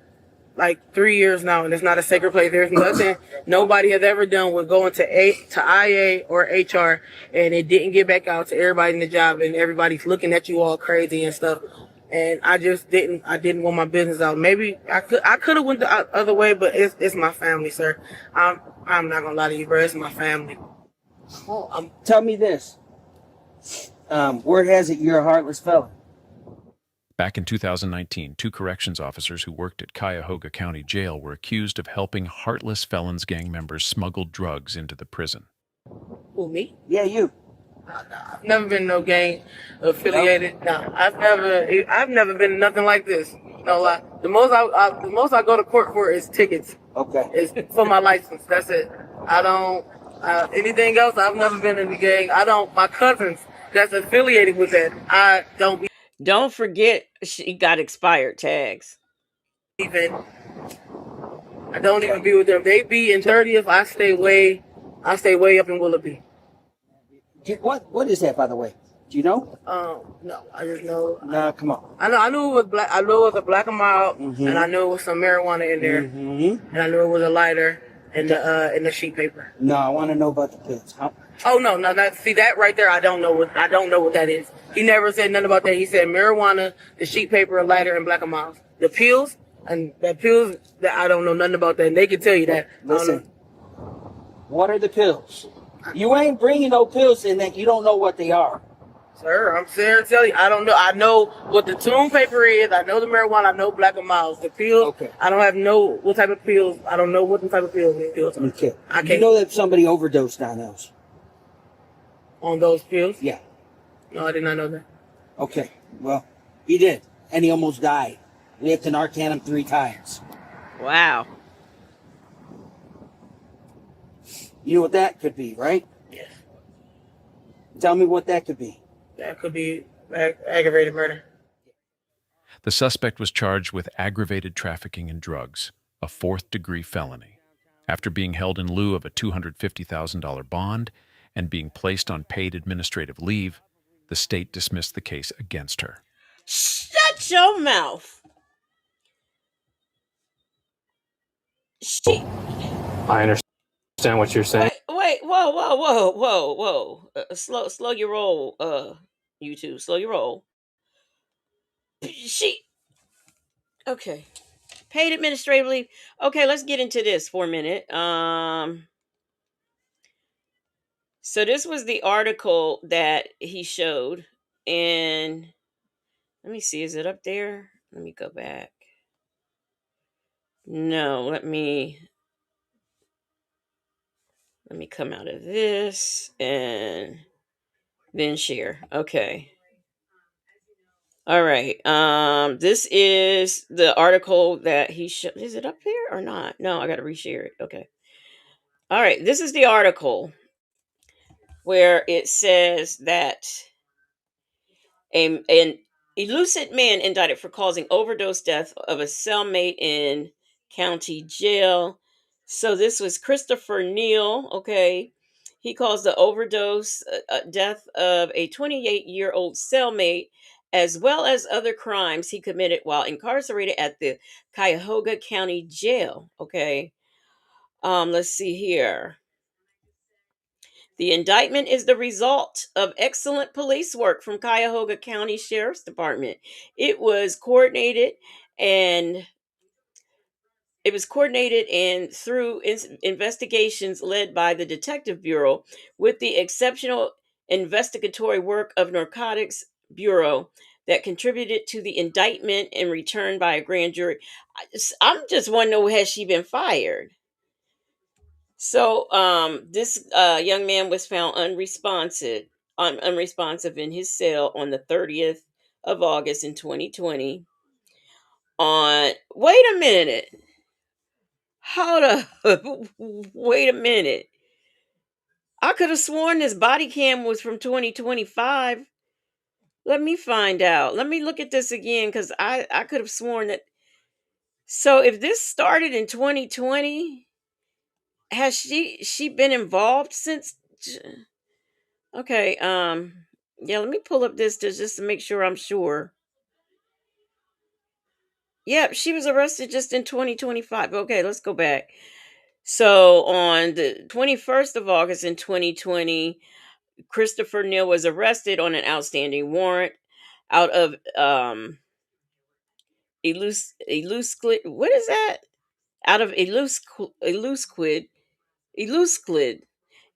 like 3 years now, and it's not a sacred place. There's nothing nobody has ever done with going to IA or HR, and it didn't get back out to everybody in the job, and everybody's looking at you all crazy and stuff. And I just didn't. I didn't want my business out. Maybe I could have went the other way, but it's my family, sir. I'm not gonna lie to you, bro. It's my family. Tell me this. Word has it you're a heartless felon. Back in 2019, 2 corrections officers who worked at Cuyahoga County Jail were accused of helping Heartless Felons gang members smuggle drugs into the prison. Who, me? Yeah, you. I've never been no gang affiliated. No, I've never been nothing like this. No lie. The most I go to court for is tickets. Okay. It's for my license. That's it. I don't anything else. I've never been in the gang. My cousins that's affiliated with that. I don't. Don't forget she got expired tags. I don't even be with them. They be in 30th. I stay way up in Willoughby. What is that, by the way? Do you know? No, I just know. Nah, come on. I knew it was black. I knew it was a black and mild, and I knew it was some marijuana in there, and I knew it was a lighter, in the sheet paper. No, I want to know about the pills. Oh no, see that right there. I don't know what that is. He never said nothing about that. He said marijuana, the sheet paper, a lighter, and black amounts. The pills that I don't know nothing about that. And they can tell you that. Listen, what are the pills? You ain't bringing no pills in that you don't know what they are. Sir, I'm serious to tell you, I don't know. I know what the tune paper is. I know the marijuana. I know black amounts. The pills, okay. I don't have what type of pills. I don't know what type of pills these pills are. Okay. I can't. You know that somebody overdosed on those? On those pills? Yeah. No, I did not know that. Okay. Well, he did. And he almost died. We had to Narcan him 3 times. Wow. You know what that could be, right? Yes. Tell me what that could be. That could be aggravated murder. The suspect was charged with aggravated trafficking in drugs, a 4th-degree felony. After being held in lieu of a $250,000 bond and being placed on paid administrative leave, the state dismissed the case against her. Shut your mouth. I understand what you're saying. Wait, whoa. Slow your roll, YouTube. Slow your roll. Okay. Paid administratively. Okay, let's get into this for a minute. So this was the article that he showed, and let me see, is it up there? Let me go back. No, let me come out of this and then share. Okay. All right. This is the article that he showed. Is it up there or not? No, I got to reshare it. Okay. All right. This is the article where it says that an elusive man indicted for causing overdose death of a cellmate in county jail. So this was Christopher Neal. Okay. He caused the overdose death of a 28-year-old cellmate, as well as other crimes he committed while incarcerated at the Cuyahoga County Jail. Okay. Let's see here. The indictment is the result of excellent police work from Cuyahoga County Sheriff's Department. It was coordinated and through investigations led by the Detective Bureau, with the exceptional investigatory work of Narcotics Bureau that contributed to the indictment and returned by a grand jury. I'm just want to know, has she been fired? So this young man was found unresponsive in his cell on the 30th of August in 2020. Wait a minute. Hold up. Wait a minute. I could have sworn this body cam was from 2025. Let me find out. Let me look at this again, because I could have sworn that. So if this started in 2020, has she been involved since? Okay, yeah, let me pull up this just to make sure I'm sure. Yep, she was arrested just in 2025. Okay, let's go back. So on the 21st of August in 2020, Christopher Neal was arrested on an outstanding warrant out of what is that? Out of Elusquid,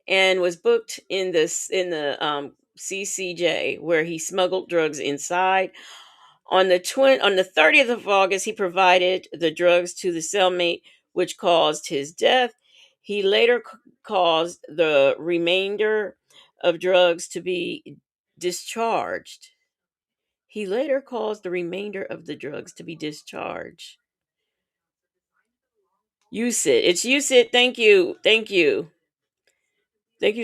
and was booked in the CCJ, where he smuggled drugs inside. On the 30th of August, he provided the drugs to the cellmate, which caused his death. He later caused the remainder of drugs to be discharged. He later caused the remainder of the drugs to be discharged. It's USIT. Thank you. Thank you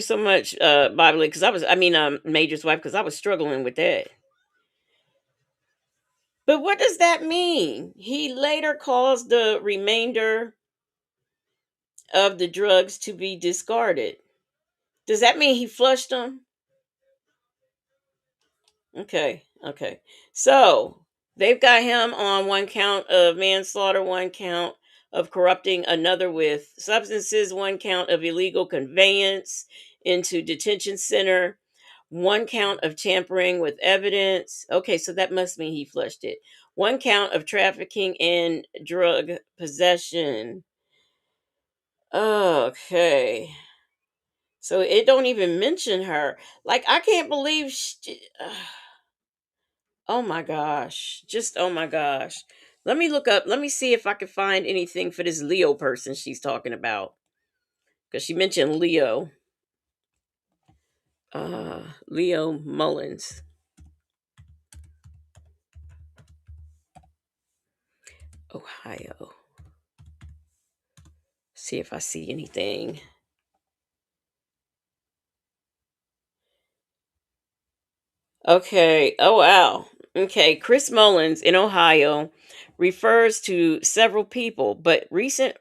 so much, Bobbly, because Major's wife, because I was struggling with that. But what does that mean? He later caused the remainder of the drugs to be discarded. Does that mean he flushed them? Okay. So they've got him on one count of manslaughter, one count of corrupting another with substances, 1 count of illegal conveyance into detention center, 1 count of tampering with evidence. Okay, so that must mean he flushed it. 1 count of trafficking and drug possession. Okay. So it don't even mention her. Like, I can't believe oh my gosh. Just oh my gosh. Let me look up. Let me see if I can find anything for this Leo person she's talking about. Cuz she mentioned Leo. Leo Mullins. Ohio. See if I see anything. Okay. Oh wow. Okay, Chris Mullins in Ohio refers to several people, but recent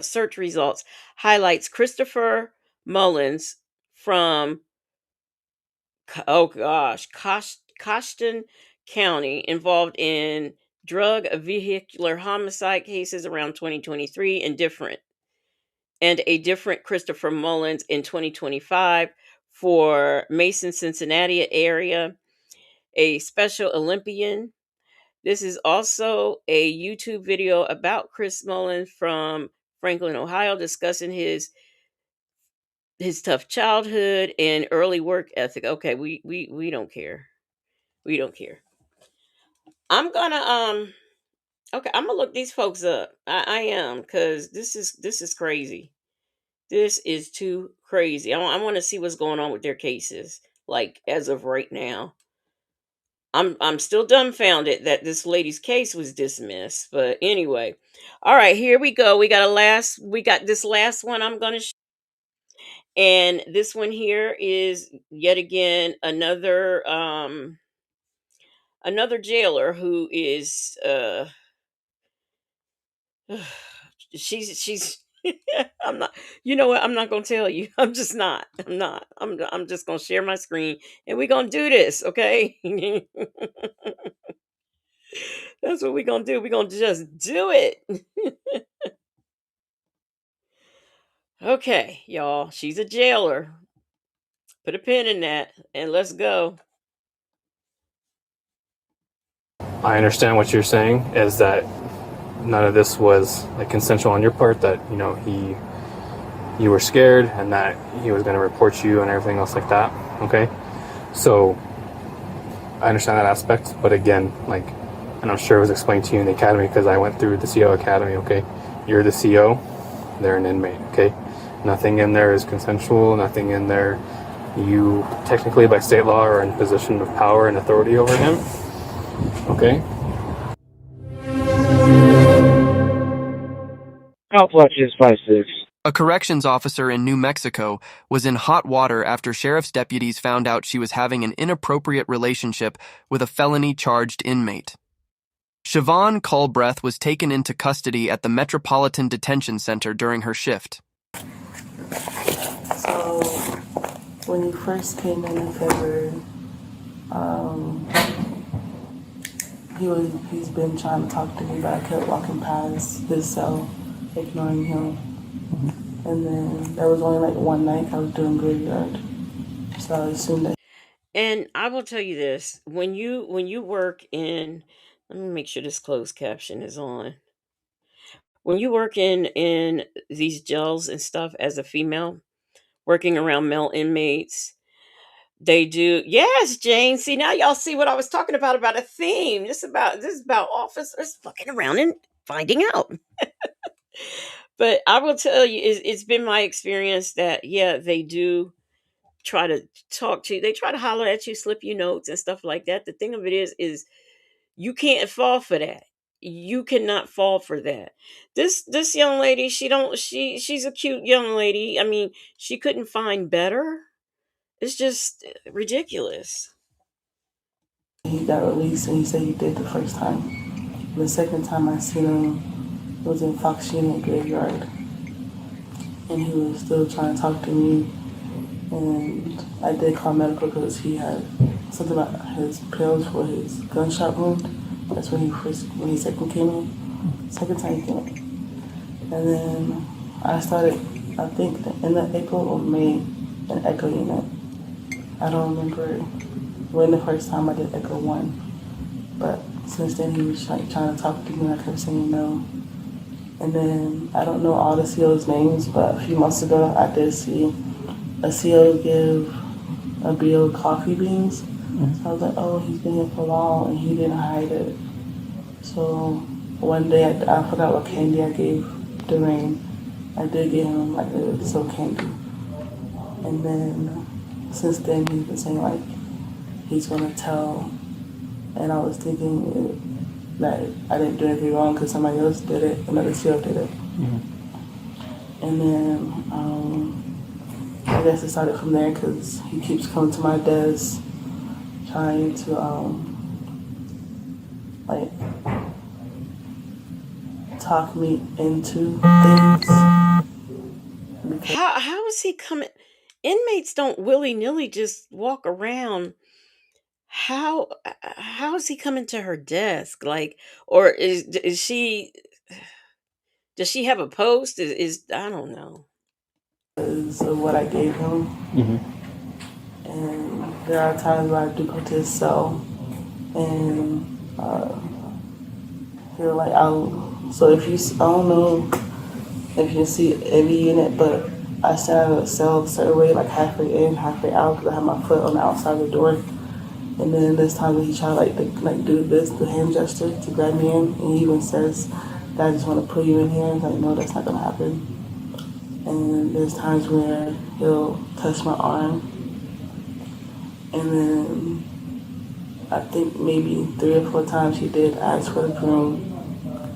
search results highlights Christopher Mullins from oh gosh, Costin County involved in drug vehicular homicide cases around 2023 and a different Christopher Mullins in 2025 for Mason, Cincinnati area, a Special Olympian. This is also a YouTube video about Chris Mullins from Franklin, Ohio, discussing his tough childhood and early work ethic. Okay, we don't care. We don't care. I'm gonna okay, I'm gonna look these folks up. I am, because this is crazy. This is too crazy. I want to see what's going on with their cases, like as of right now. I'm still dumbfounded that this lady's case was dismissed. But anyway, all right, here we go. We got this last one I'm gonna and this one here is yet again another jailer who is she's I'm not, you know what, I'm not gonna tell you. I'm just not. I'm just gonna share my screen and we're gonna do this, okay? That's what we're gonna do. We're gonna just do it. Okay, y'all. She's a jailer. Put a pin in that and let's go. I understand what you're saying is that none of this was like consensual on your part, that you were scared and that he was going to report you and everything else like that. Okay, so I understand that aspect, but again, like, and I'm sure it was explained to you in the academy because I went through the CO academy. Okay, you're the CO, they're an inmate. Okay, nothing in there is consensual, nothing in there, you technically by state law are in position of power and authority over him. Okay. Outflashes 5-6. A corrections officer in New Mexico was in hot water after sheriff's deputies found out she was having an inappropriate relationship with a felony-charged inmate. Siobhan Culbreth was taken into custody at the Metropolitan Detention Center during her shift. So, when he first came in February, he's been trying to talk to me, but I kept walking past his cell, ignoring him. And then there was only like one night I was doing graveyard, so I assumed that. And I will tell you this: when you work in, let me make sure this closed caption is on. When you work in these jails and stuff as a female, working around male inmates, they do. Yes, Jane. See, now y'all see what I was talking about a theme. This is about officers fucking around and finding out. But I will tell you, it's been my experience that yeah, they do try to talk to you. They try to holler at you, slip you notes and stuff like that. The thing of it is you can't fall for that. You cannot fall for that. This young lady, she's a cute young lady. I mean, she couldn't find better. It's just ridiculous. He got released and he said he did the first time. The second time I seen him was in Fox Unit Graveyard. And he was still trying to talk to me. And I did call medical because he had something about his pills for his gunshot wound. That's when he second came in. Second time he came in. And then I started, I think, in the April or May, an echo unit. I don't remember when the first time I did echo one, but since then he was trying to talk to me and I kept saying no. And then I don't know all the CO's names, but a few months ago I did see a CO give a bill coffee beans. So I was like, oh, he's been here for a while and he didn't hide it. So one day I forgot what candy I gave Dwayne. I did give him like some candy. And then since then he's been saying like he's gonna tell. And I was thinking that I didn't do anything wrong because somebody else did it, another CO did it. And then I guess it started from there because he keeps coming to my desk trying to like talk me into things. How is he coming? Inmates don't willy nilly just walk around. How is he coming to her desk? Like, or is she? Does she have a post? Is I don't know. Because of what I gave him. And there are times where I do go to his cell and he'll like, so if you, I don't know if you see every unit, but I stand at a cell a certain way, like halfway in, halfway out, because I have my foot on the outside of the door. And then there's times when he try like do this, the hand gesture to grab me in, and he even says that I just want to put you in here. I'm like, no, that's not gonna happen. And there's times where he'll touch my arm, and then I think maybe 3 or 4 times he did ask for the broom,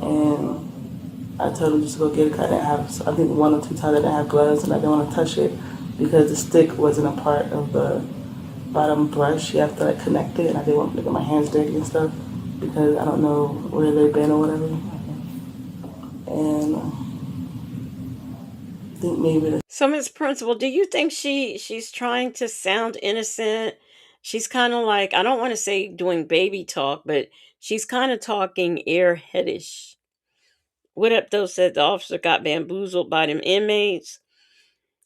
and I told him just to go get it. 'Cause I didn't have, I think 1 or 2 times I didn't have gloves, and I didn't want to touch it because the stick wasn't a part of the bottom brush. You have to like connect it, and I didn't want to get my hands dirty and stuff because I don't know where they've been or whatever. And I think maybe the So, Miss Principal, do you think she's trying to sound innocent? She's kind of like, I don't want to say doing baby talk, but she's kind of talking airheadish. What up, though? Said the officer got bamboozled by them inmates.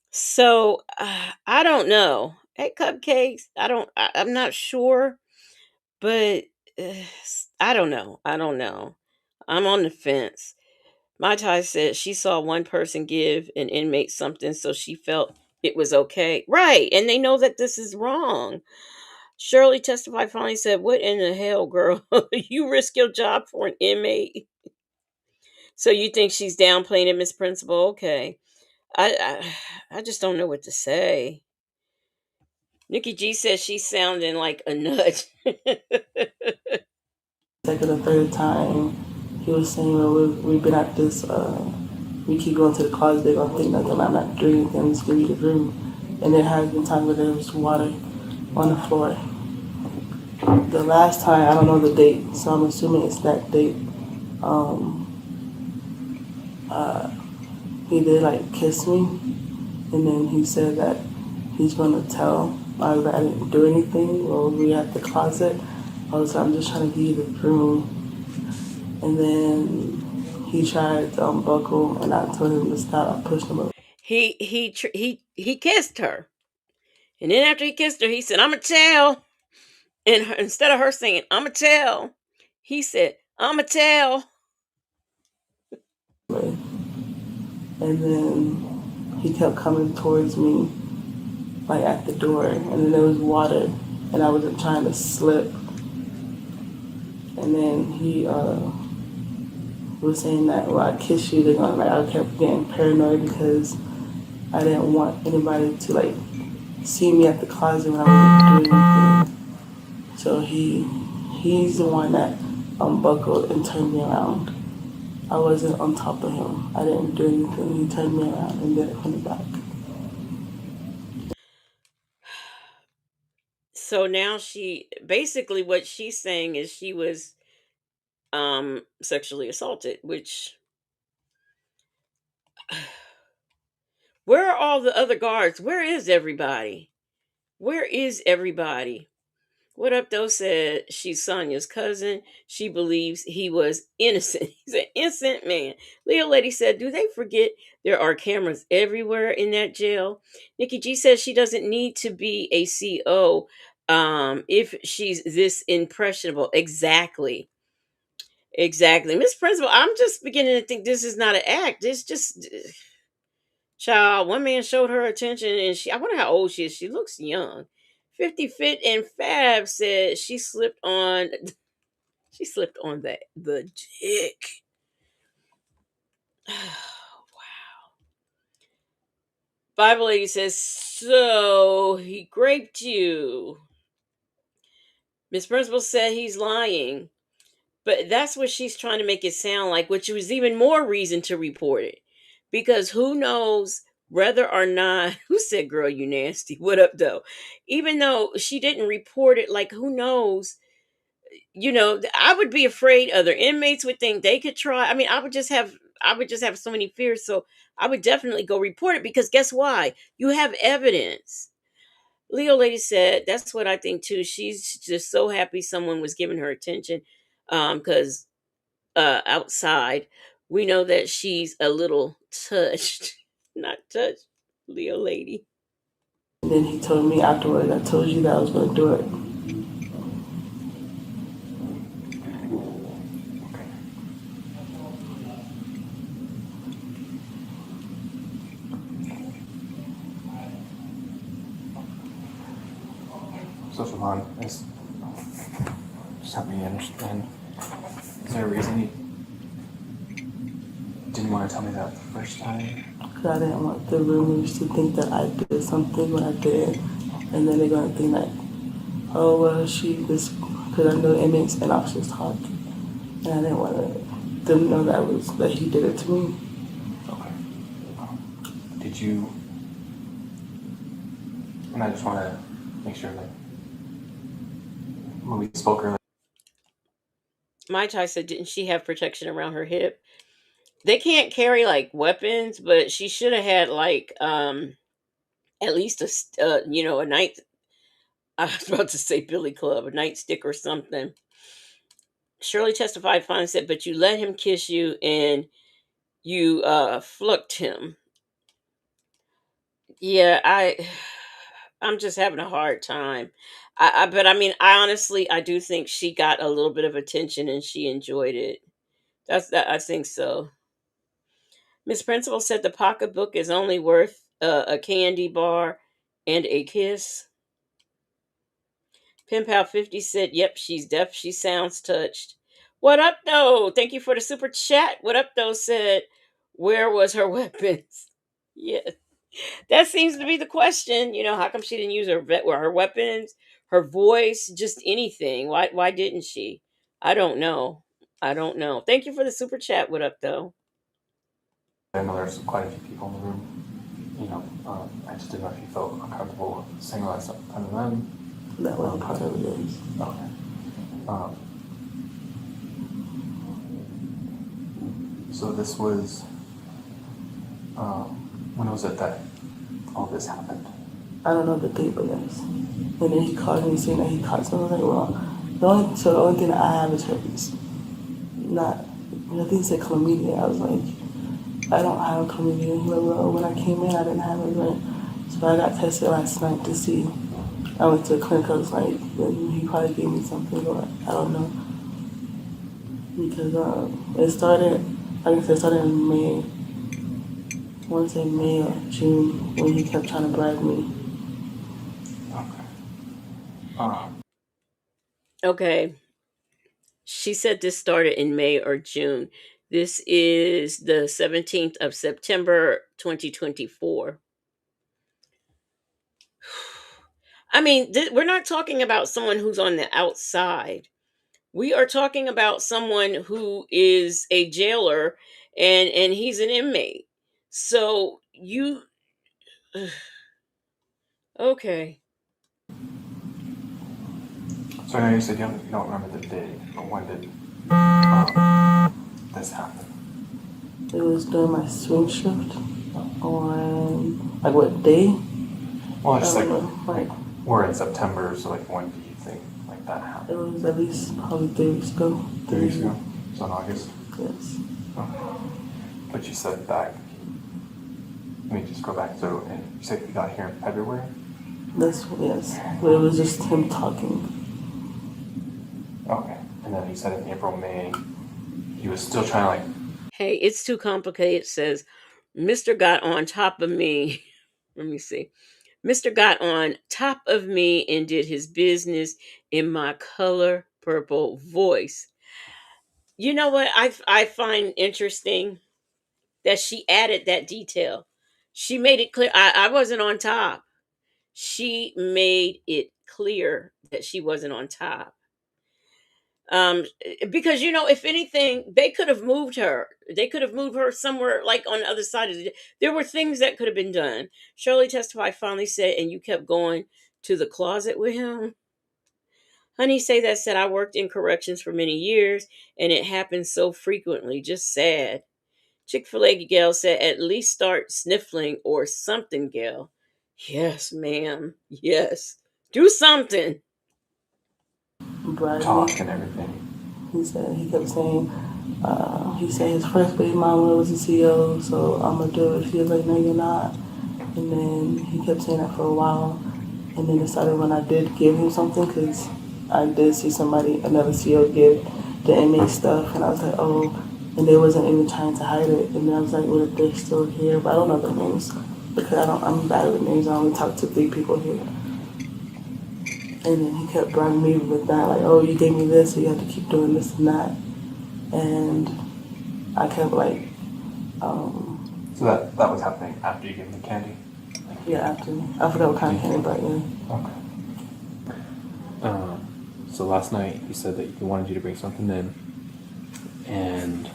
So I don't know. Hey, cupcakes. I'm not sure, but uh, I don't know. I don't know. I'm on the fence. My Ty said she saw one person give an inmate something, so she felt it was okay. Right. And they know that this is wrong. Shirley testified finally said, what in the hell, girl? You risk your job for an inmate. So you think she's downplaying it, Miss Principal? Okay. I just don't know what to say. Nikki G says she's sounding like a nut. second or third time he was saying, well, we've been at this, we keep going to the closet, they're gonna think nothing, I'm not doing anything, just give me the room. And there has been times where there was water on the floor. The last time, I don't know the date, so I'm assuming it's that date. Um, he did like kiss me, and then he said that he's gonna tell that I didn't do anything. Well, we at the closet. I was like, I'm just trying to give you the room, and then he tried to unbuckle, and I told him to stop. I pushed him up. He kissed her, and then after he kissed her, he said, "I'ma tell." And instead of her saying, "I'ma tell," he said, "I'ma tell." And then he kept coming towards me, like at the door, and then there was water, and I was trying to slip. And then he was saying that, well, I kiss you, they're gonna, like, I kept getting paranoid because I didn't want anybody to, like, see me at the closet when I wasn't doing anything. So he's the one that unbuckled and turned me around. I wasn't on top of him. I didn't do anything. He turned me around and did it from the back. So now she basically what she's saying is she was sexually assaulted, which where are all the other guards? Where is everybody? Where is everybody? What Up Though said she's Sonia's cousin. She believes he was innocent. He's an innocent man. Leo Lady said, do they forget there are cameras everywhere in that jail? Nikki G says she doesn't need to be a CO if she's this impressionable. Exactly. Exactly. Miss Principal, I'm just beginning to think this is not an act. It's just child. One man showed her attention and I wonder how old she is. She looks young. 50 Fit and Fab said she slipped on the dick. Bible Lady says, so he raped you. Miss Principal said he's lying. But that's what she's trying to make it sound like, which was even more reason to report it. Because who knows whether or not, who said, girl, you nasty? What up, though? Even though she didn't report it, like, who knows? I would be afraid other inmates would think they could try. I mean, I would just have so many fears. So I would definitely go report it because guess why? You have evidence. Leo Lady said, that's what I think too. She's just so happy someone was giving her attention. Because outside, we know that she's a little touched. Not touched, Leo Lady. And then he told me afterwards, I told you that I was going to do it. So, Siobhan, just help me understand. Is there a reason you didn't want to tell me that the first time? Because I didn't want the rumors to think that I did something when I did. And then they're going to think like, oh, well, because I know inmates and officers talk. And I didn't want them to know that he did it to me. Okay. Did you, and I just want to make sure that when we spoke earlier. Mai Tai said, didn't she have protection around her hip? They can't carry like weapons, but she should have had like at least a night. I was about to say Billy Club, a nightstick or something. Shirley testified fine said, but you let him kiss you and you flucked him. Yeah, I'm just having a hard time. But I mean, I honestly, I do think she got a little bit of attention and she enjoyed it. I think so. Miss Principal said the pocketbook is only worth a candy bar and a kiss. Pimp Pal 50 said, yep, she's deaf. She sounds touched. What up, though? Thank you for the super chat. What up, though? Said, where was her weapons? Yes. That seems to be the question. How come she didn't use her weapons, her voice, just anything? Why didn't she? I don't know. I don't know. Thank you for the super chat. What up, though? I know there's quite a few people in the room. I just didn't know if you felt uncomfortable saying all that stuff in front of them. That wasn't part of it. Okay. So this was, when was it that all this happened? I don't know the date, but yes. And then he called me saying that he caught something. I was like, well, the only thing that I have is herpes. I think he said chlamydia. I was like, I don't have chlamydia. He was like, well, when I came in, I didn't have it. Right? So I got tested last night to see. I went to the clinic. I was like, he probably gave me something, or I don't know. Because it started, like I said, it started in May. I want to say May or June when he kept trying to bribe me. Okay. She said this started in May or June. This is the 17th of September, 2024. I mean, we're not talking about someone who's on the outside. We are talking about someone who is a jailer and he's an inmate. So okay. So I know you said you don't remember the date, but when did this happen? It was during my swing shift on, what day? Well, it's like we're in September, so when do you think that happened? It was at least probably 3 weeks ago. 3 weeks ago? So in August? Yes. Okay. But you said that, let me just go back. So, and you said you got here in February? Yes. But it was just him talking. Okay. And then you said in April, May, he was still trying to Hey, it's too complicated. It says, Mr. got on top of me. Let me see. Mr. got on top of me and did his business in my color purple voice. You know what I find interesting? That she added that detail. She made it clear I wasn't on top. She made it clear that she wasn't on top. Because if anything, they could have moved her. They could have moved her somewhere like on the other side of the. There were things that could have been done. Shirley testified finally said, and you kept going to the closet with him. Honey say that said I worked in corrections for many years and it happens so frequently. Just sad. Chick-fil-A gal said, at least start sniffling or something, gal. Yes, ma'am. Yes. Do something. talk and everything. He kept saying, he said his first baby mama was a CEO, so I'm gonna do it. She was like, no, you're not. And then he kept saying that for a while. And then it started when I did give him something, because I did see another CEO give the inmate stuff, and I was like, oh, and they wasn't even trying to hide it. And then I was like, well, if they're still here, but I don't know their names, because I'm bad with names. I only talked to 3 people here. And then he kept bribing me with that, like, oh, you gave me this, so you have to keep doing this and that. And I kept like, So that was happening after you gave him the candy? yeah, after. I forgot what kind of candy, but yeah. Okay. So last night he said that he wanted you to bring something in, and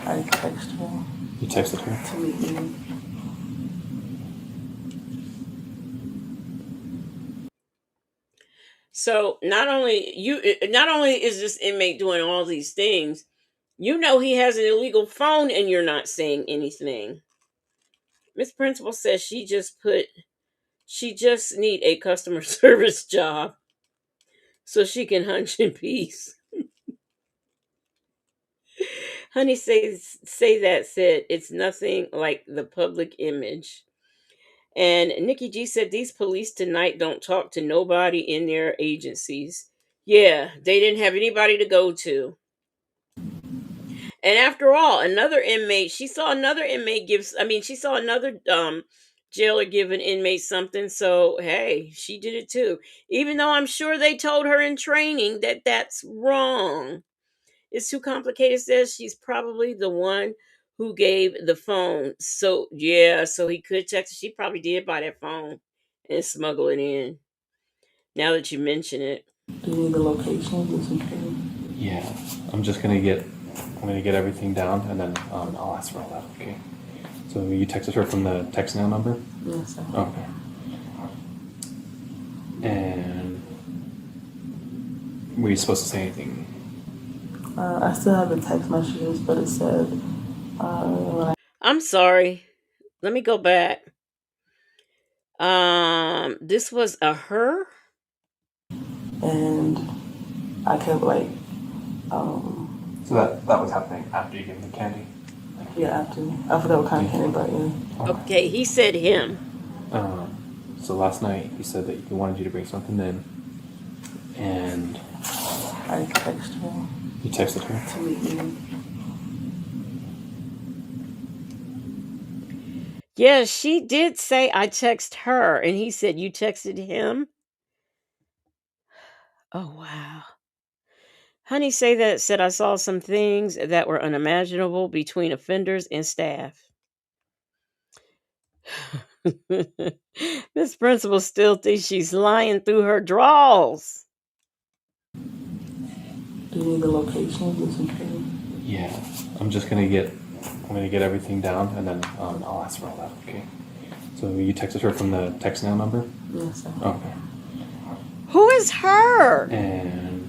I texted her. you texted her? To meet me. So not only is this inmate doing all these things, he has an illegal phone and you're not saying anything. Miss Principal says she just need a customer service job so she can hunch in peace. Honey say that said it's nothing like the public image. And Nikki G said these police tonight don't talk to nobody in their agencies. Yeah, they didn't have anybody to go to. And after all, she saw another jailer give an inmate something. So, hey, she did it too. Even though I'm sure they told her in training that that's wrong. It's too complicated, says she's probably the one who gave the phone. So, yeah, so he could text her. She probably did buy that phone and smuggle it in. Now that you mention it. Do you need the location? Yeah. I'm gonna get everything down, and then I'll ask for all that, okay? So you texted her from the text now number? Yes, sir. Okay. And were you supposed to say anything? I still have the text messages, but it said, I'm sorry. Let me go back. This was a her? And I kept like, So that was happening after you gave him the candy? yeah, after. I forgot what kind of candy, but yeah. Okay, he said him. So last night he said that he wanted you to bring something in, and I texted her. you texted her? To meet me. Yeah, she did say I text her, and he said you texted him. Oh wow. Honey say that said I saw some things that were unimaginable between offenders and staff. This principal still thinks she's lying through her drawers. Do you need the location? Yeah. I'm gonna get everything down, and then I'll ask for all that, okay? So you texted her from the text now number? Yes, sir. Okay. Who is her? And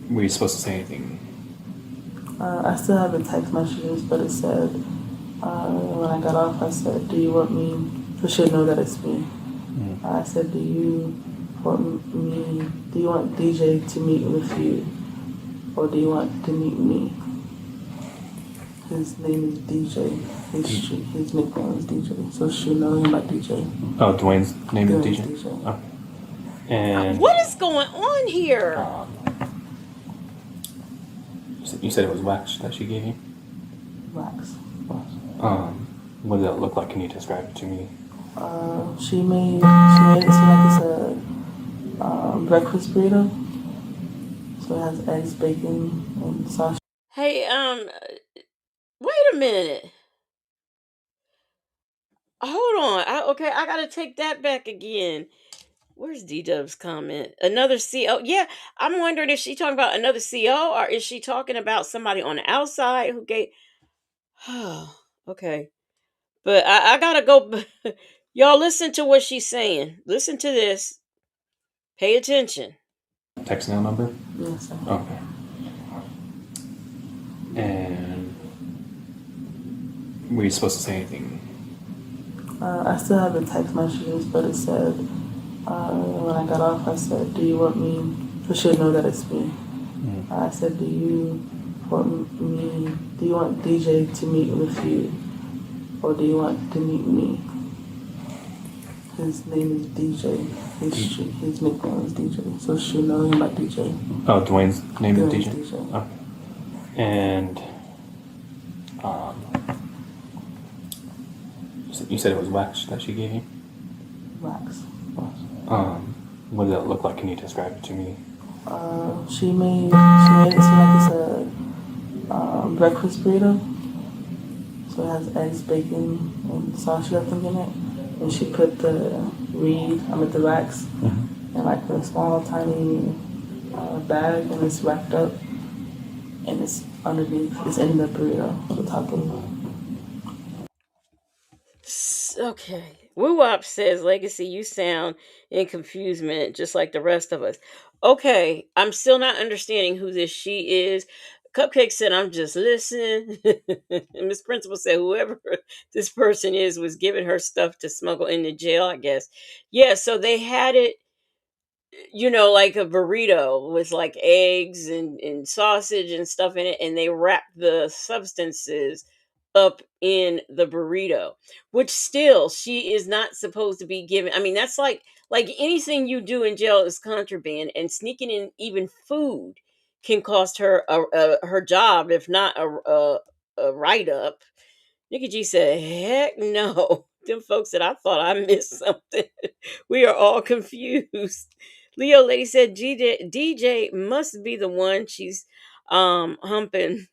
were you supposed to say anything? I still have the text messages, but it said, when I got off, I said, do you want me, so she'll know that it's me. I said, do you Do you want DJ to meet with you, or do you want to meet me? His name is DJ. His nickname is DJ. So she'll know him by DJ. Oh, Dwayne's name is Dwayne's DJ. DJ. Oh. And What is going on here? you said it was wax that she gave you? Wax. What does that look like? Can you describe it to me? She made it seem like it's a breakfast burrito. So it has eggs, bacon, and sausage. Hey, wait a minute. Hold on. Okay, I gotta take that back again. Where's D-Dub's comment? Another CO? Yeah, I'm wondering if she talking about another CO or is she talking about somebody on the outside who gave. Oh, okay. But I gotta go. Y'all listen to what she's saying. Listen to this. Pay attention. Text now number? Yes, sir. Okay. And were you supposed to say anything? I still have the text messages, but it said, when I got off, I said, do you want me, so she'll know that it's me. I said, do you want DJ to meet with you, or do you want to meet me? His name is DJ. His nickname is DJ. So she'll know him by DJ. Oh, Dwayne's name is DJ? DJ. Okay. And you said it was wax that she gave you? Wax. What does that look like? Can you describe it to me? She made it seem like it's a breakfast burrito. So it has eggs, bacon, and sausage, I think, in it. And she put the wax in like a small, tiny bag, and it's wrapped up, and it's underneath. It's in the burrito, on the top of it. Okay. Woo Wop says, Legacy, you sound in confusement just like the rest of us. Okay. I'm still not understanding who this she is. Cupcake said, I'm just listening. And Miss Principal said, whoever this person is was giving her stuff to smuggle into jail, I guess. Yeah, so they had it, like a burrito with like eggs and sausage and stuff in it, and they wrapped the substances up in the burrito, which still she is not supposed to be given. I mean, that's like anything you do in jail is contraband, and sneaking in even food can cost her her job, if not a write up. Nikki G said, heck no. Them folks said, I thought I missed something. We are all confused. Leo Lady said, DJ must be the one she's humping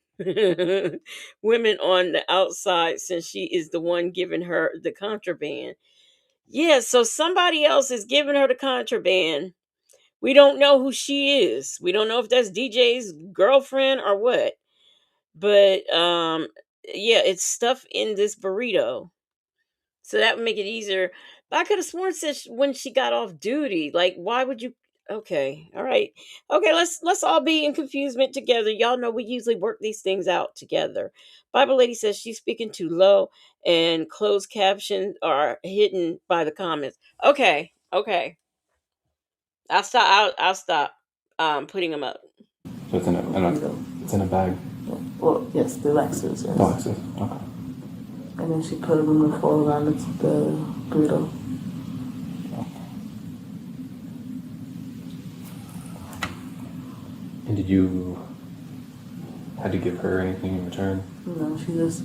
women on the outside, since she is the one giving her the contraband. Yeah, so somebody else is giving her the contraband. We don't know who she is. We don't know if that's DJ's girlfriend or what. But yeah, it's stuff in this burrito. So that would make it easier. But I could have sworn said when she got off duty. Like, why would you? Okay, all right, okay. Let's all be in confusement together. Y'all know we usually work these things out together. Bible Lady says she's speaking too low, and closed captions are hidden by the comments. Okay, okay. I'll stop. I'll stop. Putting them up. So it's in a bag. Well, yes, the waxes. Yes. The waxes. Okay. And then she put them in the foil around the burrito. And did you had to give her anything in return? No, she just,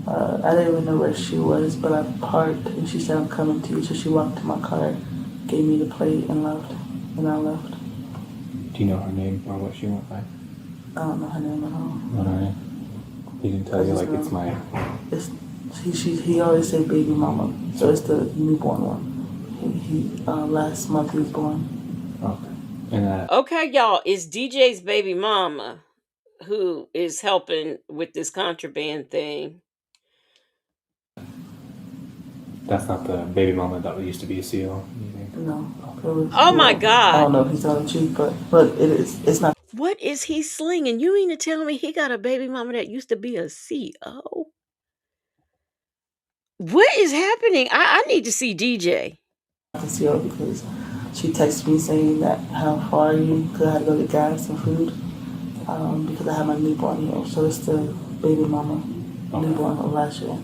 I didn't even know where she was, but I parked and she said, I'm coming to you. So she walked to my car, gave me the plate, and left. And I left. Do you know her name or what she went by? I don't know her name at all. Not her name? He didn't tell you, like, it's my... He always say baby mama, so it's the newborn one. He last month he was born. Okay. And okay, y'all, it's DJ's baby mama who is helping with this contraband thing. That's not the baby mama that used to be a CO? No. Oh my God. I don't know if he's telling the truth, but it is. It's not. What is he slinging? You mean to tell me he got a baby mama that used to be a CO? What is happening? I need to see DJ. The CO because She texted me saying that, how far are you? Because I had to go get gas and food because I had my newborn here. So it's the baby mama newborn of last year.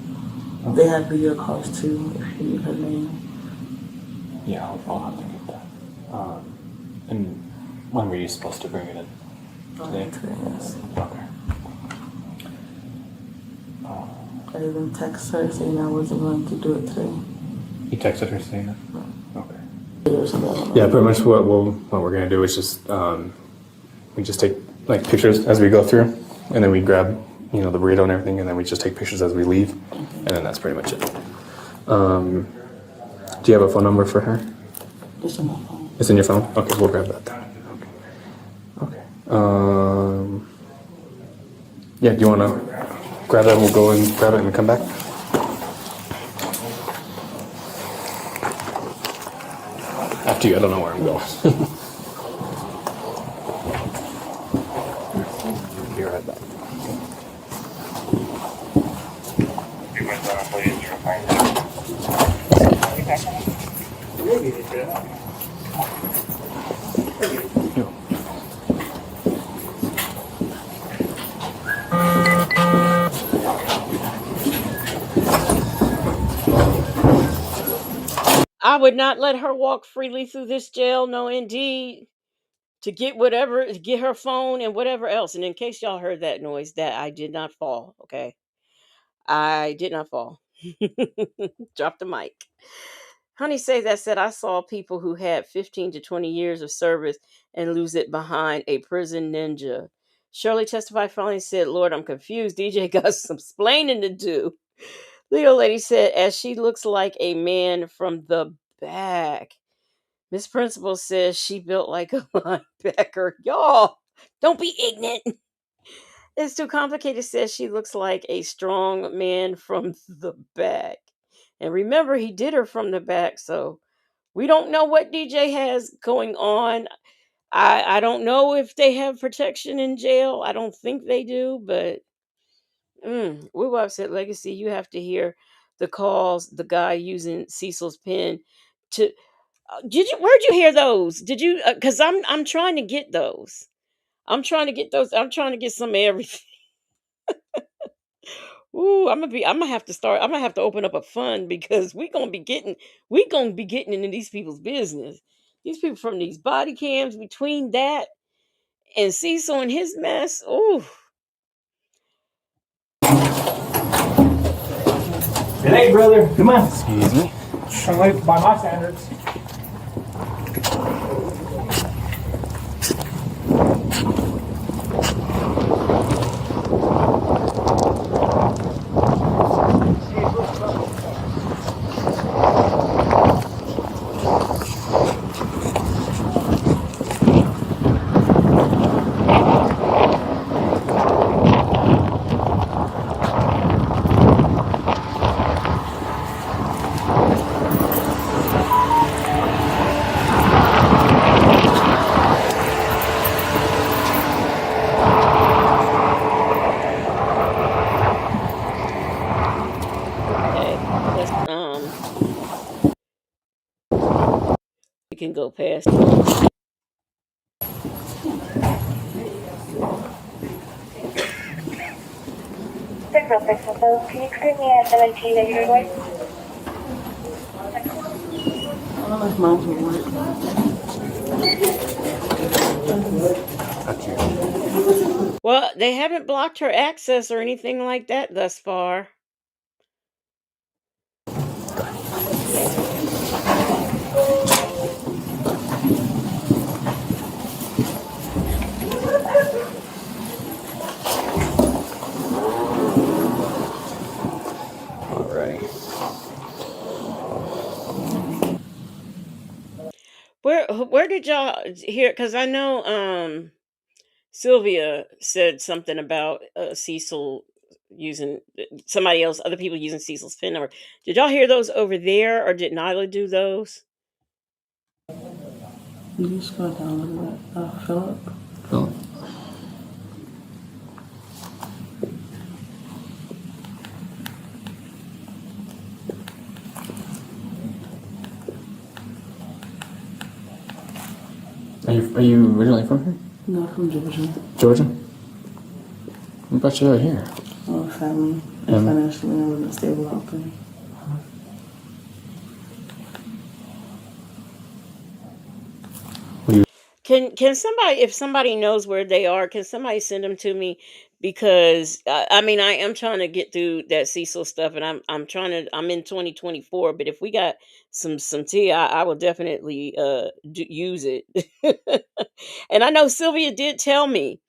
They have video calls too, if you need her name. Yeah, I'll have to get that. And when were you supposed to bring it in? Today? Today, yes. Okay. I even texted her saying I wasn't going to do it today. You texted her saying that? No. Okay. Yeah, pretty much what we're gonna do is just we just take like pictures as we go through, and then we grab the burrito and everything, and then we just take pictures as we leave, and then that's pretty much it. Do you have a phone number for her? It's in my phone. It's in your phone? Okay, we'll grab that then. Okay. Yeah, do you want to grab that? We'll go and grab it and come back. After you, I don't know where I'm going. Be right back. I would not let her walk freely through this jail. No, indeed. To get her phone and whatever else. And in case y'all heard that noise, that I did not fall. Okay. I did not fall. Drop the mic. Honey say that said, I saw people who had 15 to 20 years of service and lose it behind a prison ninja. Shirley testified finally said, Lord, I'm confused. DJ got some splaining to do. Leo lady said, as she looks like a man from the back. Miss Principal says she built like a linebacker. Y'all, don't be ignorant. It's too complicated. Says she looks like a strong man from the back. And remember, he did her from the back, so we don't know what DJ has going on. I don't know if they have protection in jail. I don't think they do, but Woo Wop said, Legacy, you have to hear the calls, the guy using Cecil's pen to where'd you hear those? Did you cuz I'm trying to get those. I'm trying to get those. I'm trying to get some of everything. Ooh, I'm gonna have to start. I'm gonna have to open up a fund because we gonna be getting into these people's business. These people from these body cams, between that and Cecil and his mess. Ooh. Hey, brother, come on. Excuse me. By my standards. Okay. Let's we can go past. Perfect. So can you screen me at the IT that you're going? I don't know if mine will work. Well, they haven't blocked her access or anything like that thus far. Alrighty. Where did y'all hear? Because I know Sylvia said something about Cecil using somebody else, other people using Cecil's PIN number. Did y'all hear those over there, or did Nyla do those? You just go down a little bit. Philip. Philip. you originally from here? No, from Georgia. Georgia? What brought you out here? Family and financially I wasn't stable out there. Can somebody, if somebody knows where they are, can somebody send them to me? Because I mean, I am trying to get through that Cecil stuff, and I'm in 2024. But if we got some tea, I will definitely use it. And I know Sylvia did tell me,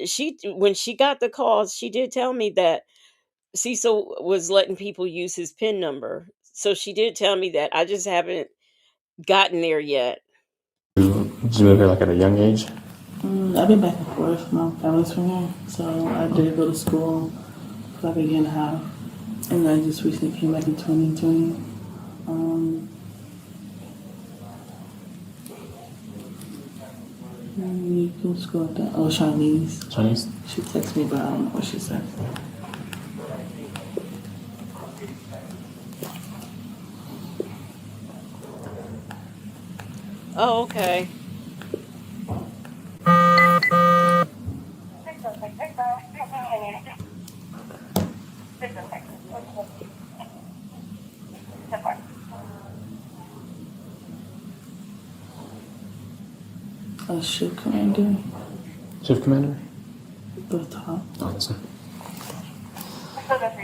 she when she got the calls, she did tell me that Cecil was letting people use his PIN number. So she did tell me that. I just haven't gotten there yet. Did you move here like at a young age? I've been back and forth. My family's from here, so I did go to school for like a year and a half, and I just recently came back in 2020. You go to school with that. Oh, Chinese. Chinese? She texted me, but I don't know what she said. Oh, okay. A shift commander. Shift commander? The top. Oh, this one. I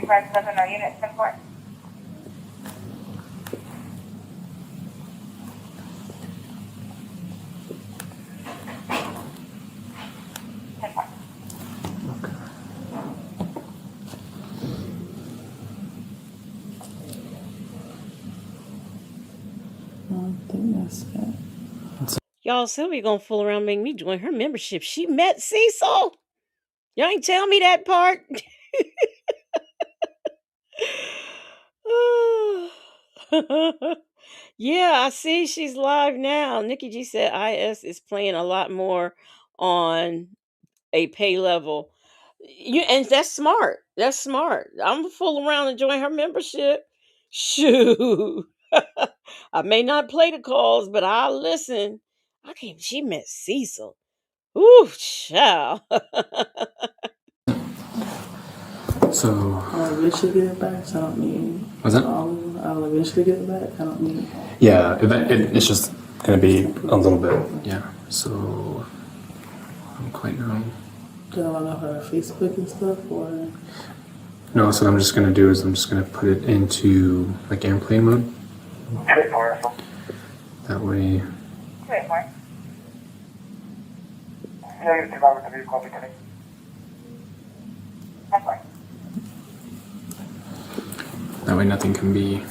think that's it. Y'all, Sylvia gonna fool around and make me join her membership. She met Cecil. Y'all ain't tell me that part. Yeah, I see she's live now. Nikki G said IS is playing a lot more on a pay level. And that's smart. That's smart. I'm gonna fool around and join her membership. Shoot. I may not play the calls, but I'll listen. I can't. She met Cecil. Ooh, child. So. I'll eventually get it back, so I don't need. What's that? I'll eventually get it back. I don't need. Yeah, it's just gonna be a little bit. Yeah. So. I don't quite know. Do I want to have her Facebook and stuff, or? No, so what I'm just gonna do is I'm just gonna put it into like airplane mode. That way. That way nothing can be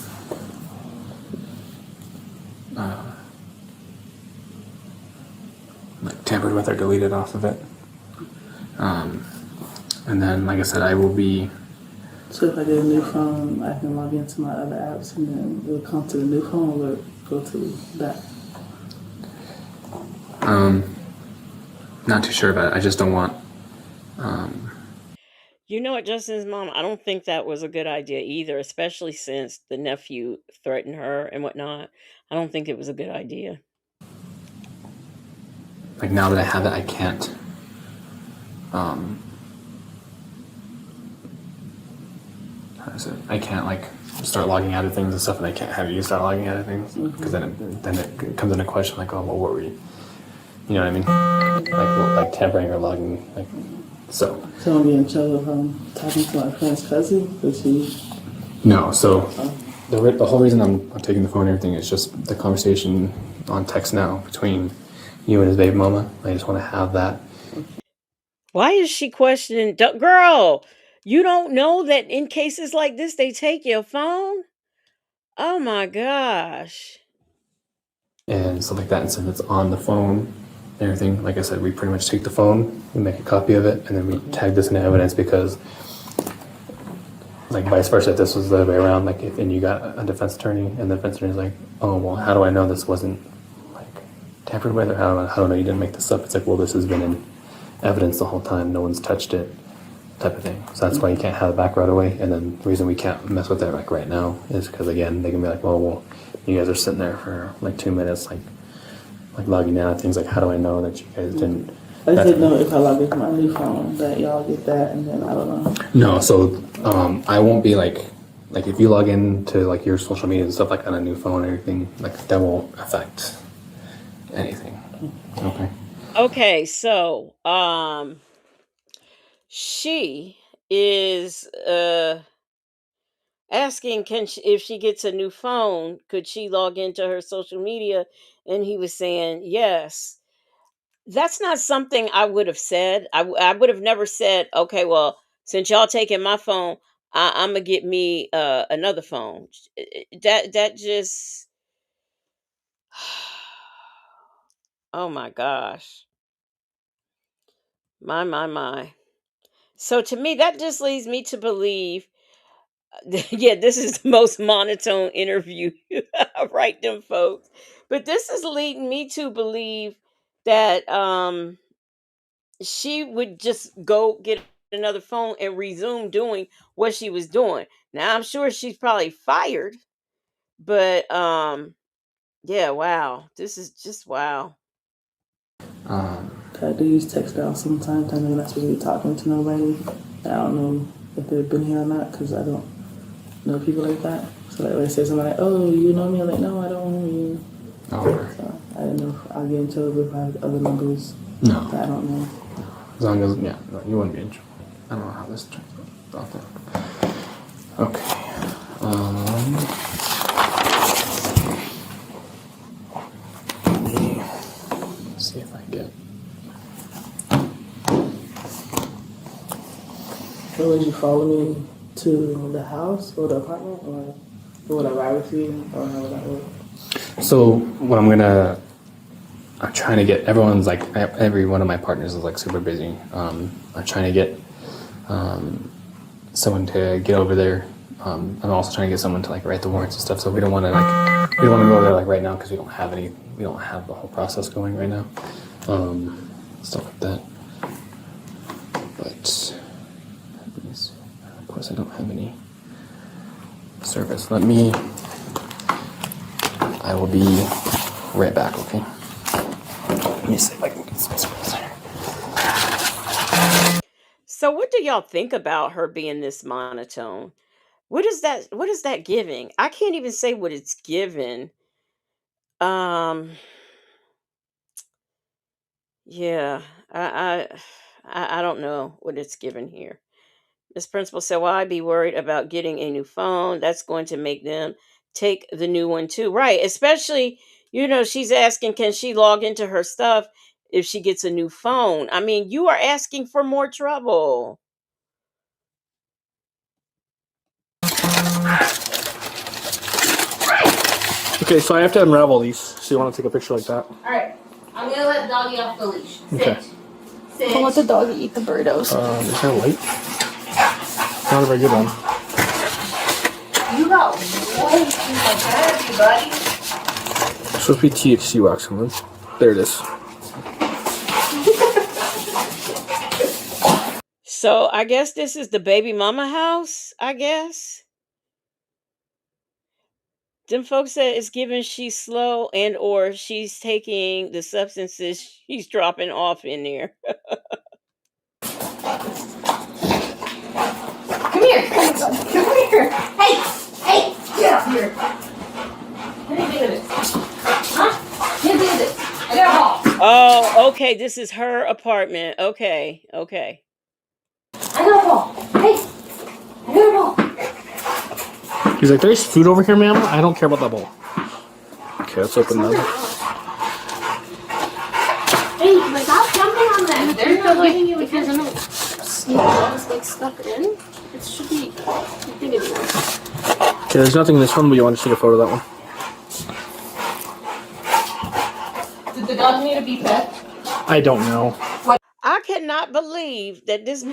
like tampered with or deleted off of it. And then, like I said, I will be. So if I get a new phone, I can log into my other apps, and then it'll come to the new phone, or go to that. Not too sure about it. I just don't want. You know what, Justin's mom? I don't think that was a good idea either, especially since the nephew threatened her and whatnot. I don't think it was a good idea. Like now that I have it, I can't. How is it? I can't like start logging out of things and stuff, and I can't have you start logging out of things because then it comes into question like, oh, well, what were you? You know what I mean? Like tampering or logging, like so. So I'm being in trouble if I'm talking to my friend's cousin, because he. No, so the whole reason I'm taking the phone and everything is just the conversation on text now between you and his baby mama. I just want to have that. Why is she questioning? Girl, you don't know that in cases like this, they take your phone? Oh my gosh. And stuff like that, and since it's on the phone and everything, like I said, we pretty much take the phone, we make a copy of it, and then we tag this into evidence because, like vice versa, if this was the other way around, like if you got a defense attorney and the defense attorney's like, oh, well, how do I know this wasn't like tampered with, or how do I know you didn't make this up? It's like, well, this has been in evidence the whole time, no one's touched it, type of thing. So that's why you can't have it back right away. And then the reason we can't mess with it like right now is because, again, they can be like, well, you guys are sitting there for like 2 minutes, like like logging out, things like how do I know that you guys didn't? I just didn't know if I log into my new phone that y'all get that, and then I don't know. No, so I won't be like if you log into like your social media and stuff like on a new phone or anything, like that won't affect anything. Okay. Okay, so she is asking if she gets a new phone, could she log into her social media? And he was saying yes. That's not something I would have said. I would have never said, okay, well, since y'all taking my phone, I'm gonna get me another phone. That just oh my gosh. My. So to me, that just leads me to believe, yeah, this is the most monotone interview. Right, them folks. But this is leading me to believe that she would just go get another phone and resume doing what she was doing. Now I'm sure she's probably fired, but yeah, wow. This is just wow. I do use text now sometimes. I know not supposed to be talking to nobody. I don't know if they've been here or not because I don't know people like that. So like, when I say something like, "Oh, you know me," I'm like, "No, I don't know you." Okay. So I didn't know if I'll get in trouble if I have other numbers No. that I don't know. As long as no, you wouldn't be in trouble. I don't know how this turns out there. Okay. Let me see if I get. So would you follow me to the house or the apartment, or would I ride with you, or how would that work? So what I'm trying to get everyone's like every one of my partners is like super busy. I'm trying to get someone to get over there. I'm also trying to get someone to like write the warrants and stuff. So we don't want to go there like right now because we don't have the whole process going right now. Stuff like that. But of course I don't have any service. I will be right back, okay? Let me see if I can get some service here. So what do y'all think about her being this monotone? What is that giving? I can't even say what it's given. Um yeah, I don't know what it's given here. This principal said, "Well, I'd be worried about getting a new phone. That's going to make them take the new one too." Right. Especially, she's asking, can she log into her stuff if she gets a new phone? I mean, you are asking for more trouble. Okay, so I have to unravel these. So you want to take a picture like that? All right, I'm gonna let doggy off the leash. Okay. Sit. Don't let the doggy eat the burritos. Is that light? Not a very good one. You got way too much energy, buddy. It's supposed to be THC wax on them. There it is. So I guess this is the baby mama house, I guess. Them folks said it's given she's slow and or she's taking the substances she's dropping off in there. Come here. Come here. Hey, get up here. Let me do this. Huh? Let me do this. I got a ball. Oh, okay. This is her apartment. Okay. I got a ball. Hey, I got a ball. He's like, there's food over here, ma'am. I don't care about that bowl. Okay, let's open that. Hey, without jumping on them, they're not giving you because I'm not like stuck in. It should be. I think it's worse. Okay, there's nothing in this one, but you want to take a photo of that one? Did the dog need to be fed? I don't know. I cannot believe that this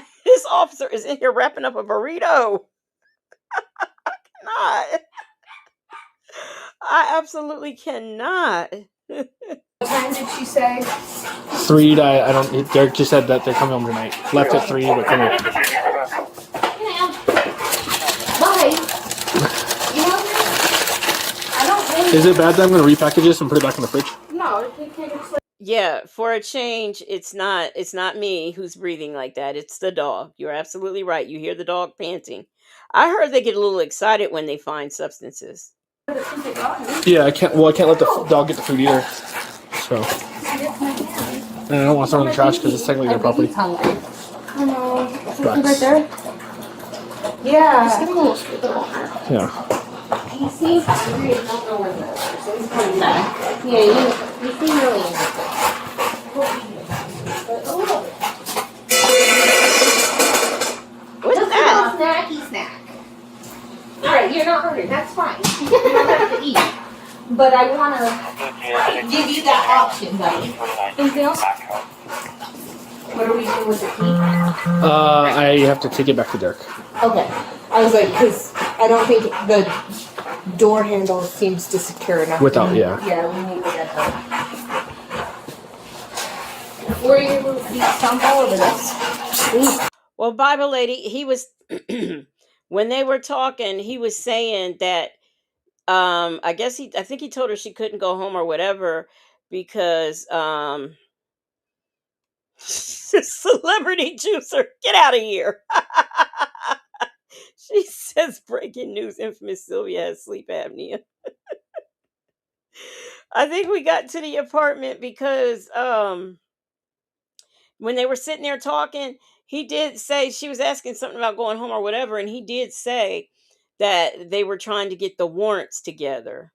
officer is in here wrapping up a burrito. I absolutely cannot. What time did she say? 3 to, I don't, Derek just said that they're coming home tonight. Left at 3, but coming home. Bye. You know, I don't really. Is it bad that I'm going to repackage this and put it back in the fridge? No, No, you can't just like. Yeah, for a change, it's not me who's breathing like that. It's the dog. You're absolutely right. You hear the dog panting. I heard they get a little excited when they find substances. Yeah, I can't. Well, I can't let the dog get the food either. So, and I don't want to throw it in the trash because it's technically their property. I know. Right. Right there. Yeah. Just give him a little scoop of water. Yeah. He seems hungry. I don't know where the other, so he's coming back. Yeah, you seem really interested. But a little bit. What's Just that? a little snacky snack. Alright, you're not hungry. That's fine. You don't have to eat. But I want to give you that option, buddy. Anything else? What are we doing with the key? I have to take it back to Derek. Okay. I was like, because I don't think the door handle seems to secure enough. Without, yeah. Yeah, we need to get that. Were you able to stump all over this? Well, Bible lady, he was when they were talking, he was saying that I think he told her she couldn't go home or whatever because celebrity juicer, get out of here. She says breaking news, infamous Sylvia has sleep apnea. I think we got to the apartment because when they were sitting there talking, he did say she was asking something about going home or whatever, and he did say that they were trying to get the warrants together.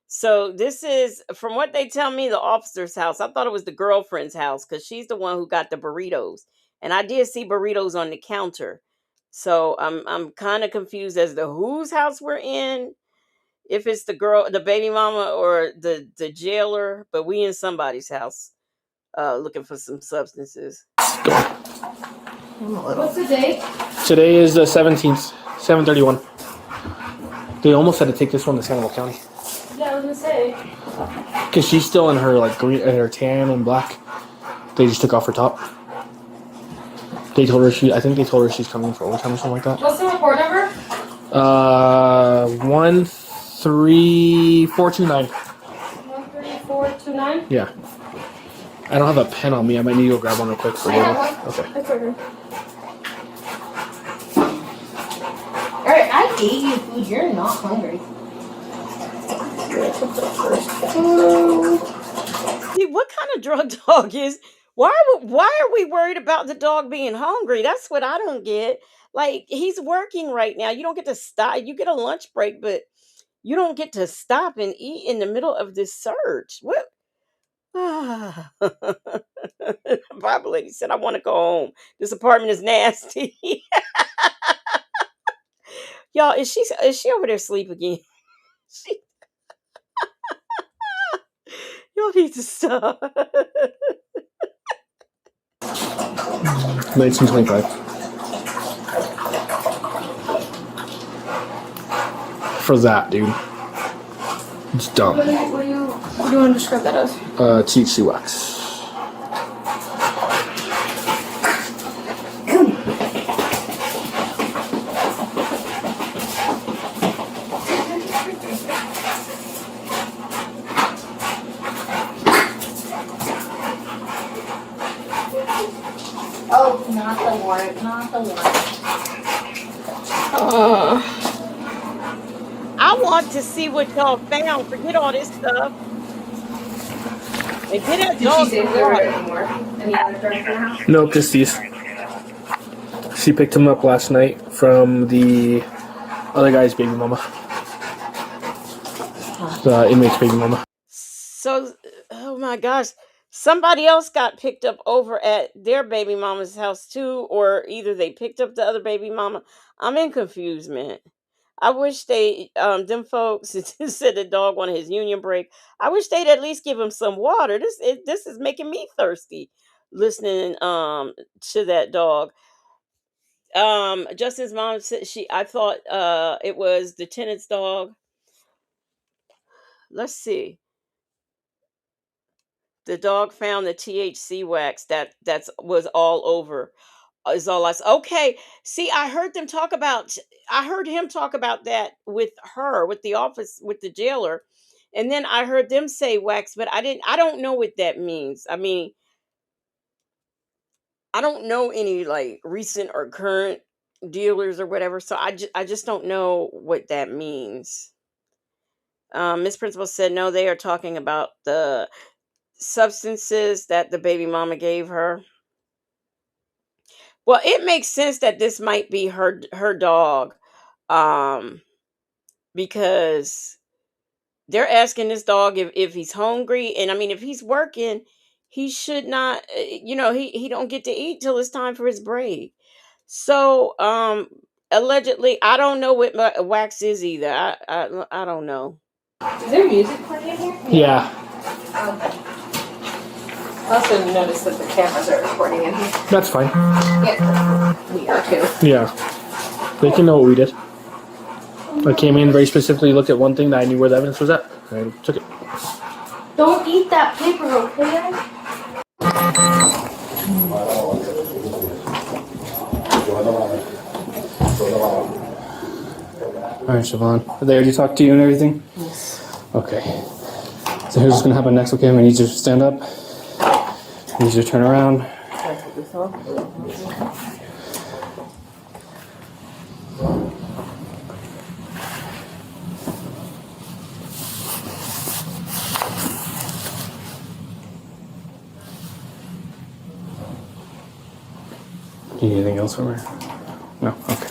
So this is, from what they tell me, the officer's house. I thought it was the girlfriend's house because she's the one who got the burritos, and I did see burritos on the counter. So I'm kind of confused as to whose house we're in, if it's the girl, the baby mama, or the jailer. But we in somebody's house, looking for some substances. What's the date? Today is the 17th, 7:31. They almost had to take this one to Sandoval County Yeah, I was gonna say. because she's still in her like green, in her tan and black. They just took off her top. They told her I think they told her she's coming for overtime or something like that. What's the report number? 13429. 13429. Yeah. I don't have a pen on me. I might need to go grab one real quick for I you. have one. Okay. That's okay. Alright, I gave you food. You're not hungry. See, what kind of drug dog is? Why are we worried about the dog being hungry? That's what I don't get. Like, he's working right now. You don't get to stop. You get a lunch break, but you don't get to stop and eat in the middle of this search. What? Bible lady said, "I want to go home. This apartment is nasty." Y'all, is she over there asleep again? She, y'all need to stop. 1925. For that, dude. It's dumb. What do you want to describe that as? THC wax. Oh, not the warrant. Not the warrant. I want to see what y'all found. Forget all this stuff. And get that Did she dog say some there were water. any more? Any other drugs in the house? No, just these. She picked him up last night from the other guy's baby mama. The inmate's baby mama. So, oh my gosh, somebody else got picked up over at their baby mama's house too, or either they picked up the other baby mama. I'm in confusement. I wish they, them folks said the dog wanted his union break. I wish they'd at least give him some water. This is making me thirsty, listening to that dog. Justin's mom said I thought it was the tenant's dog. Let's see. The dog found the THC wax that's was all over. Is all I okay. See, I heard them talk about. I heard him talk about that with her, with the office, with the jailer, And then I heard them say wax, but I don't know what that means. I mean, I don't know any like recent or current dealers or whatever, so I just don't know what that means. Miss Principal said no, they are talking about the substances that the baby mama gave her. Well, it makes sense that this might be her dog, um, because they're asking this dog if he's hungry, and I mean, if he's working, he should not. He don't get to eat till it's time for his break. So, allegedly, I don't know what wax is either. I don't know. Is there music playing in here? Yeah, I also noticed that the cameras are recording in here. that's fine. Yeah, we are too. Yeah, they can know what we did. I came in very specifically, looked at one thing that I knew where the evidence was at, and I took it. Don't eat that paper, okay? All right, Siobhan. Did they already talk to you and everything? Yes. Okay. So here's what's gonna happen next, okay? I need you to stand up. I need you to turn around. That's what we saw. Do you need anything else from her? No? Okay.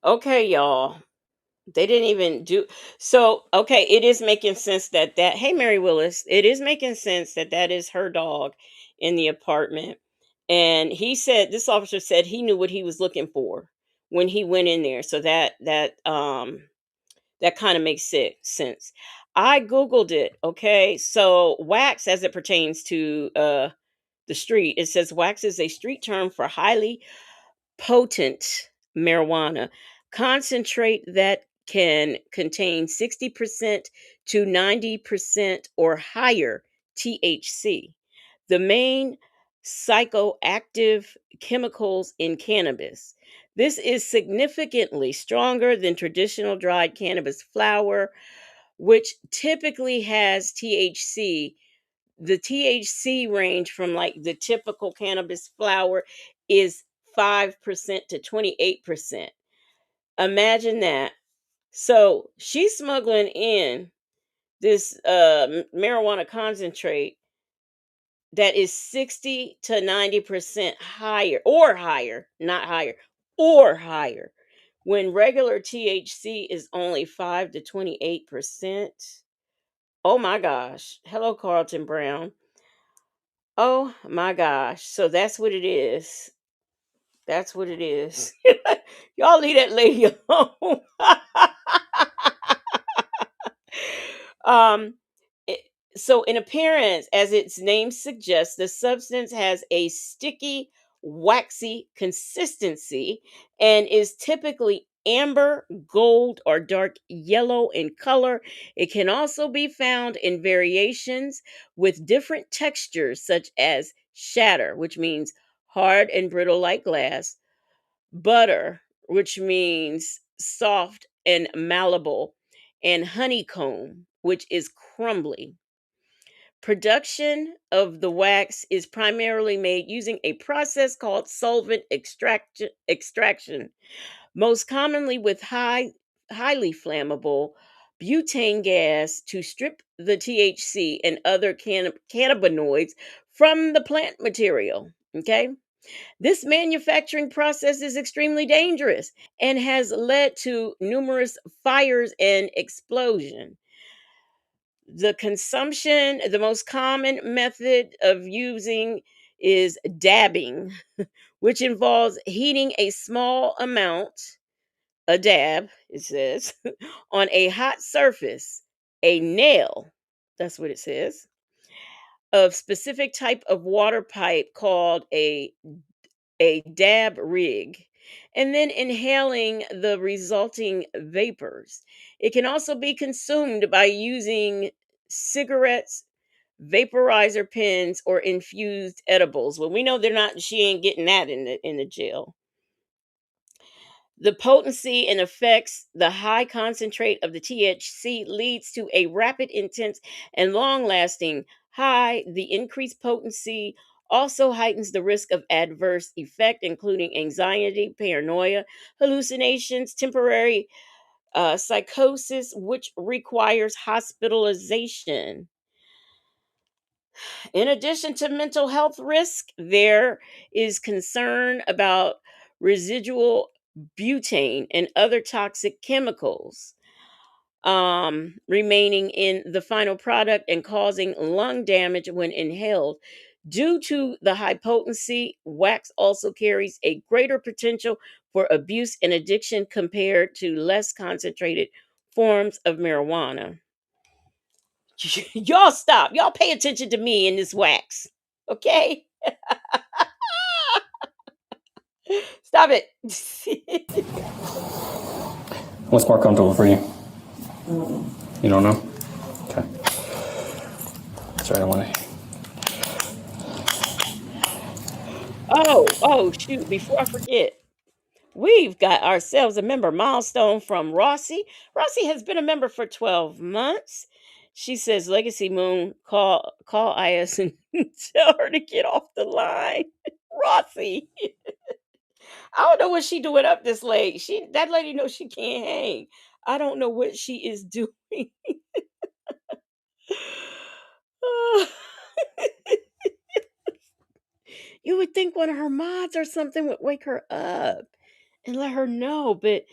Okay, y'all. They didn't even do so. Okay, it is making sense that hey, Mary Willis, it is making sense that is her dog in the apartment. And he said this officer said he knew what he was looking for when he went in there. So that kind of makes sense. I googled it. Okay, so wax, as it pertains to the street, it says wax is a street term for highly potent marijuana concentrate that can contain 60% to 90% or higher THC, the main psychoactive chemicals in cannabis. This is significantly stronger than traditional dried cannabis flower, which typically has THC. The THC range from like the typical cannabis flower is 5% to 28%. Imagine that. So she's smuggling in this marijuana concentrate that is 60 to 90% higher, or higher, not higher, or higher, when regular THC is only 5 to 28%. Oh my gosh. Hello, Carlton Brown. Oh my gosh. So that's what it is. That's what it is. Y'all leave that lady alone. um it- so in appearance, as its name suggests, the substance has a sticky, waxy consistency and is typically amber, gold, or dark yellow in color. It can also be found in variations with different textures, such as shatter, which means hard and brittle like glass, butter, which means soft and malleable, and honeycomb, which is crumbly. Production of the wax is primarily made using a process called solvent extraction, most commonly with highly flammable butane gas to strip the THC and other cannabinoids from the plant material. Okay. This manufacturing process is extremely dangerous and has led to numerous fires and explosion. The most common method of using is dabbing, which involves heating a small amount, a dab, it says, on a hot surface, a nail, that's what it says, of specific type of water pipe called a dab rig, and then inhaling the resulting vapors. It can also be consumed by using cigarettes, vaporizer pens, or infused edibles. Well, we know they're not. She ain't getting that in the jail. The potency and effects, the high concentrate of the THC leads to a rapid, intense, and long lasting high. The increased potency also heightens the risk of adverse effect, including anxiety, paranoia, hallucinations, temporary psychosis, which requires hospitalization. In addition to mental health risk, there is concern about residual butane and other toxic chemicals remaining in the final product and causing lung damage when inhaled. Due to the high potency, wax also carries a greater potential for abuse and addiction compared to less concentrated forms of marijuana. Y'all stop. Y'all pay attention to me in this wax. Okay? Stop it. What's more comfortable for you? You don't know? Okay. Sorry, I want to. Oh, shoot. Before I forget, we've got ourselves a member milestone from Rossi. Rossi has been a member for 12 months. She says, Legacy Moon, call IS and tell her to get off the line. Rossi. I don't know what she doing up this late. That lady knows she can't hang. I don't know what she is doing. You would think one of her mods or something would wake her up and let her know, but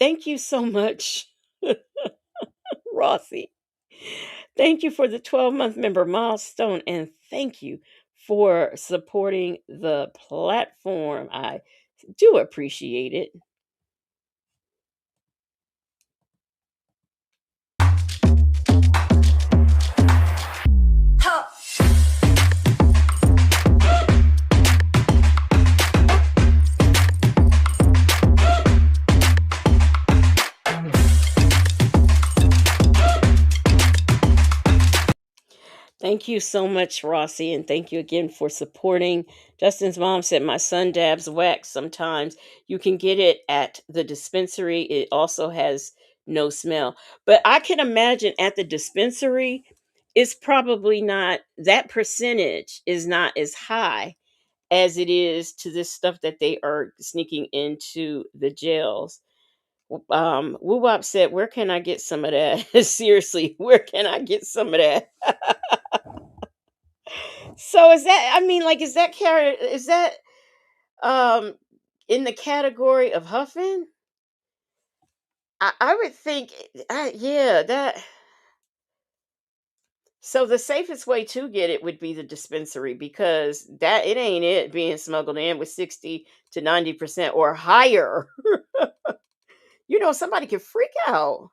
thank you so much, Rossi. Thank you for the 12-month member milestone, and thank you for supporting the platform. I do appreciate it. Thank you so much, Rossi, and thank you again for supporting. Justin's mom said, my son dabs wax sometimes. You can get it at the dispensary. It also has no smell. But I can imagine at the dispensary, it's probably not, that percentage is not as high as it is to this stuff that they are sneaking into the jails. Woo Wop said, where can I get some of that? Seriously, where can I get some of that? So is that, I mean, like, is that um in the category of huffing? I would think, yeah, that. So the safest way to get it would be the dispensary, because that, it ain't it being smuggled in with 60 to 90% or higher. Somebody could freak out.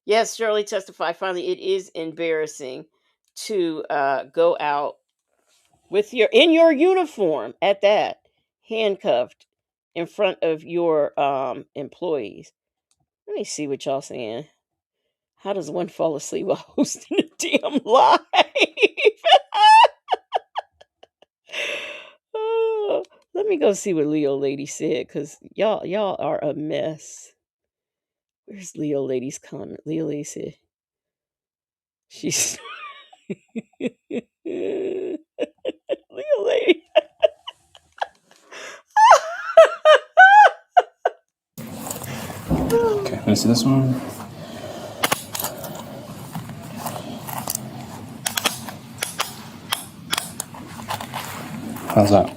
Yes, Shirley testified. Finally, it is embarrassing to go out with your uniform at that, handcuffed in front of your employees. Let me see what y'all saying. How does one fall asleep while hosting a damn live? Oh, let me go see what Leo Lady said, because y'all are a mess. Where's Leo Lady's comment? Leo Lady said she's Leo Lady. Okay, let me see this one. How's that?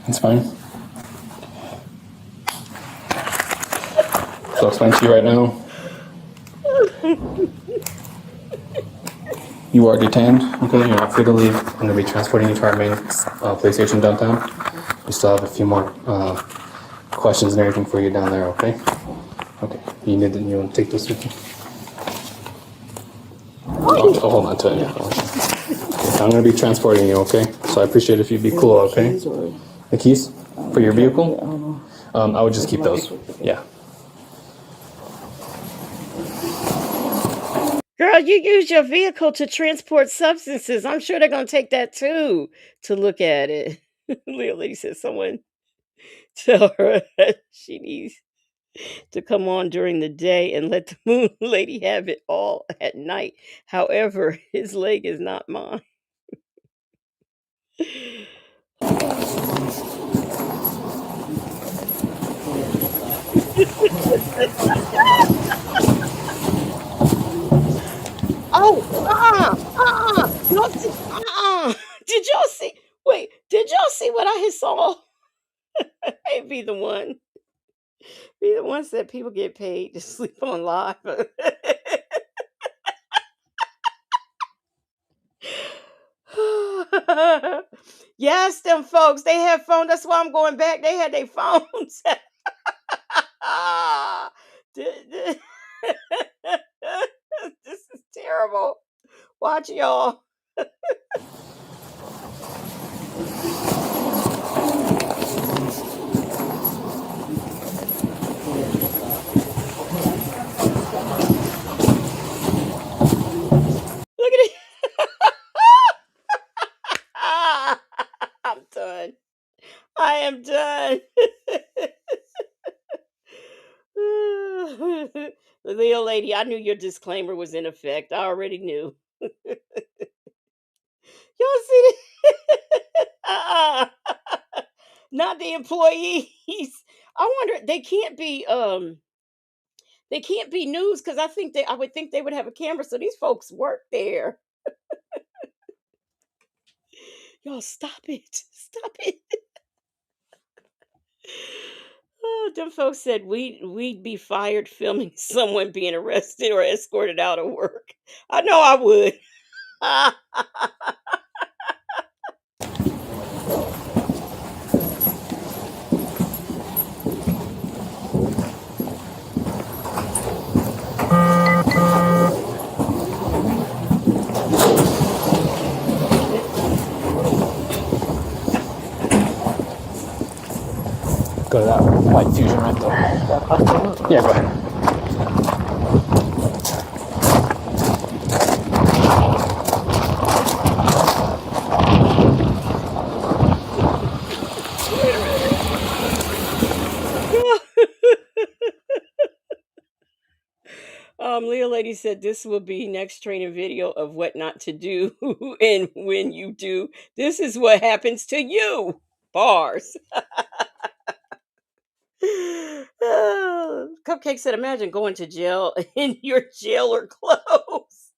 That's fine. So I'll explain to you right now. You are detained. Okay, you're not free to leave. I'm going to be transporting you to our main police station downtown. We still have a few more questions and everything for you down there. Okay. Okay. You want to take this with you? I'll hold on to it. Okay, I'm going to be transporting you. Okay. So I appreciate if you'd be cool. Okay. The keys for your vehicle? I would just keep those. Yeah. Girl, you use your vehicle to transport substances. I'm sure they're going to take that too to look at it. Little lady said someone tell her that she needs to come on during the day and let the moon lady have it all at night. However, his leg is not mine. Oh, no, Did y'all see? Wait, did y'all see what I had saw? It'd be the one. Be the ones that people get paid to sleep on live. Yes, them folks. They had phone. That's why I'm going back. They had their phones. Th- this is terrible. Watch y'all. Look at it. I'm done. I am done. Leo lady, I knew your disclaimer was in effect. I already knew. Y'all see it? Not the employees. I wonder they can't be news because I would think they would have a camera, so these folks work there. Y'all stop it. Stop it. Oh, them folks said we'd be fired filming someone being arrested or escorted out of work. I know I would. Go to that white fusion right there. Yeah, go ahead. Leah lady said this will be next training video of what not to do, and when you do, this is what happens to you. Bars. Cupcake said, imagine going to jail in your jailer clothes.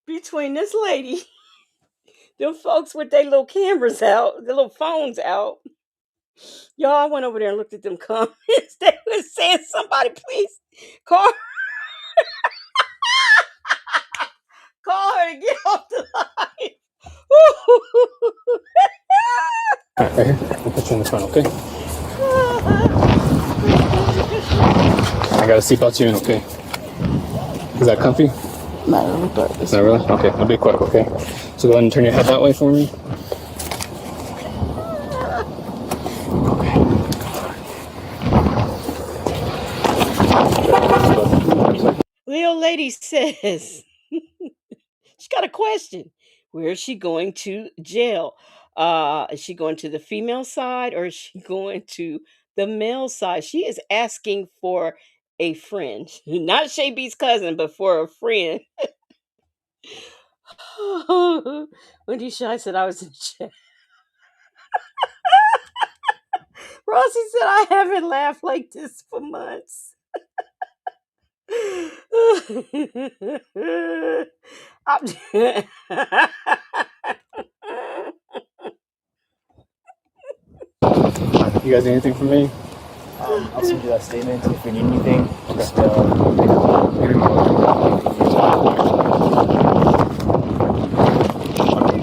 Between this lady, them folks with their little cameras out, their little phones out. Y'all, I went over there and looked at them comments. They was saying, somebody please call call her to get off the line. All right, right here. I'll put you in the front, okay? I got a seatbelt you in, okay? Is that comfy? Not really, but it's Not really? Okay, I'll be quick, okay? So go ahead and turn your head that way for me. Leo lady says she got a question. Where is she going to jail? Is she going to the female side or is she going to the male side? She is asking for a friend. Not Shay B's cousin, but for a friend. Wendy Shy said I was in jail. Rossi said I haven't laughed like this for months. You guys need anything from me? I'll send you that statement if we need anything. Okay. Just, Give me my logo.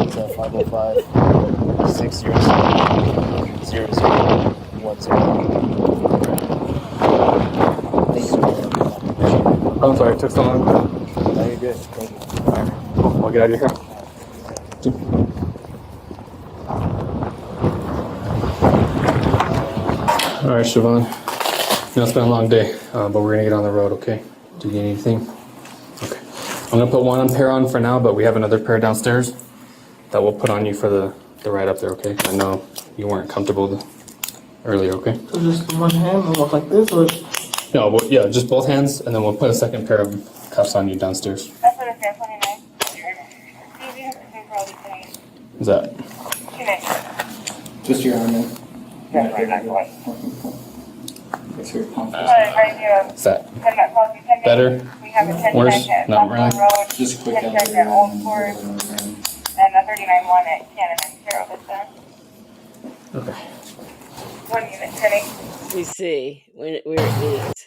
it's 505 607 0010. Oh, I'm sorry, it took so long. No, you're good. Thank you. All right, cool. I'll get out of here. All right, Siobhan. Now it's been a long day, but we're gonna get on the road, okay? Do you need anything? Okay. I'm gonna put one pair on for now, but we have another pair downstairs. that we'll put on you for the ride up there, okay? I know you weren't comfortable earlier, okay? So just one hand and walk like this, or? No, yeah, just both hands, and then we'll put a second pair of cuffs on you downstairs. That's what it says, 29. Is that? Just your arm in. That's right, that's right. It's your palm. Is that better? Worse? Not really? Just a quick And a 39-1 at Cannon and Carroll Vista. Okay. 1 unit, Penny. Let me see where it is.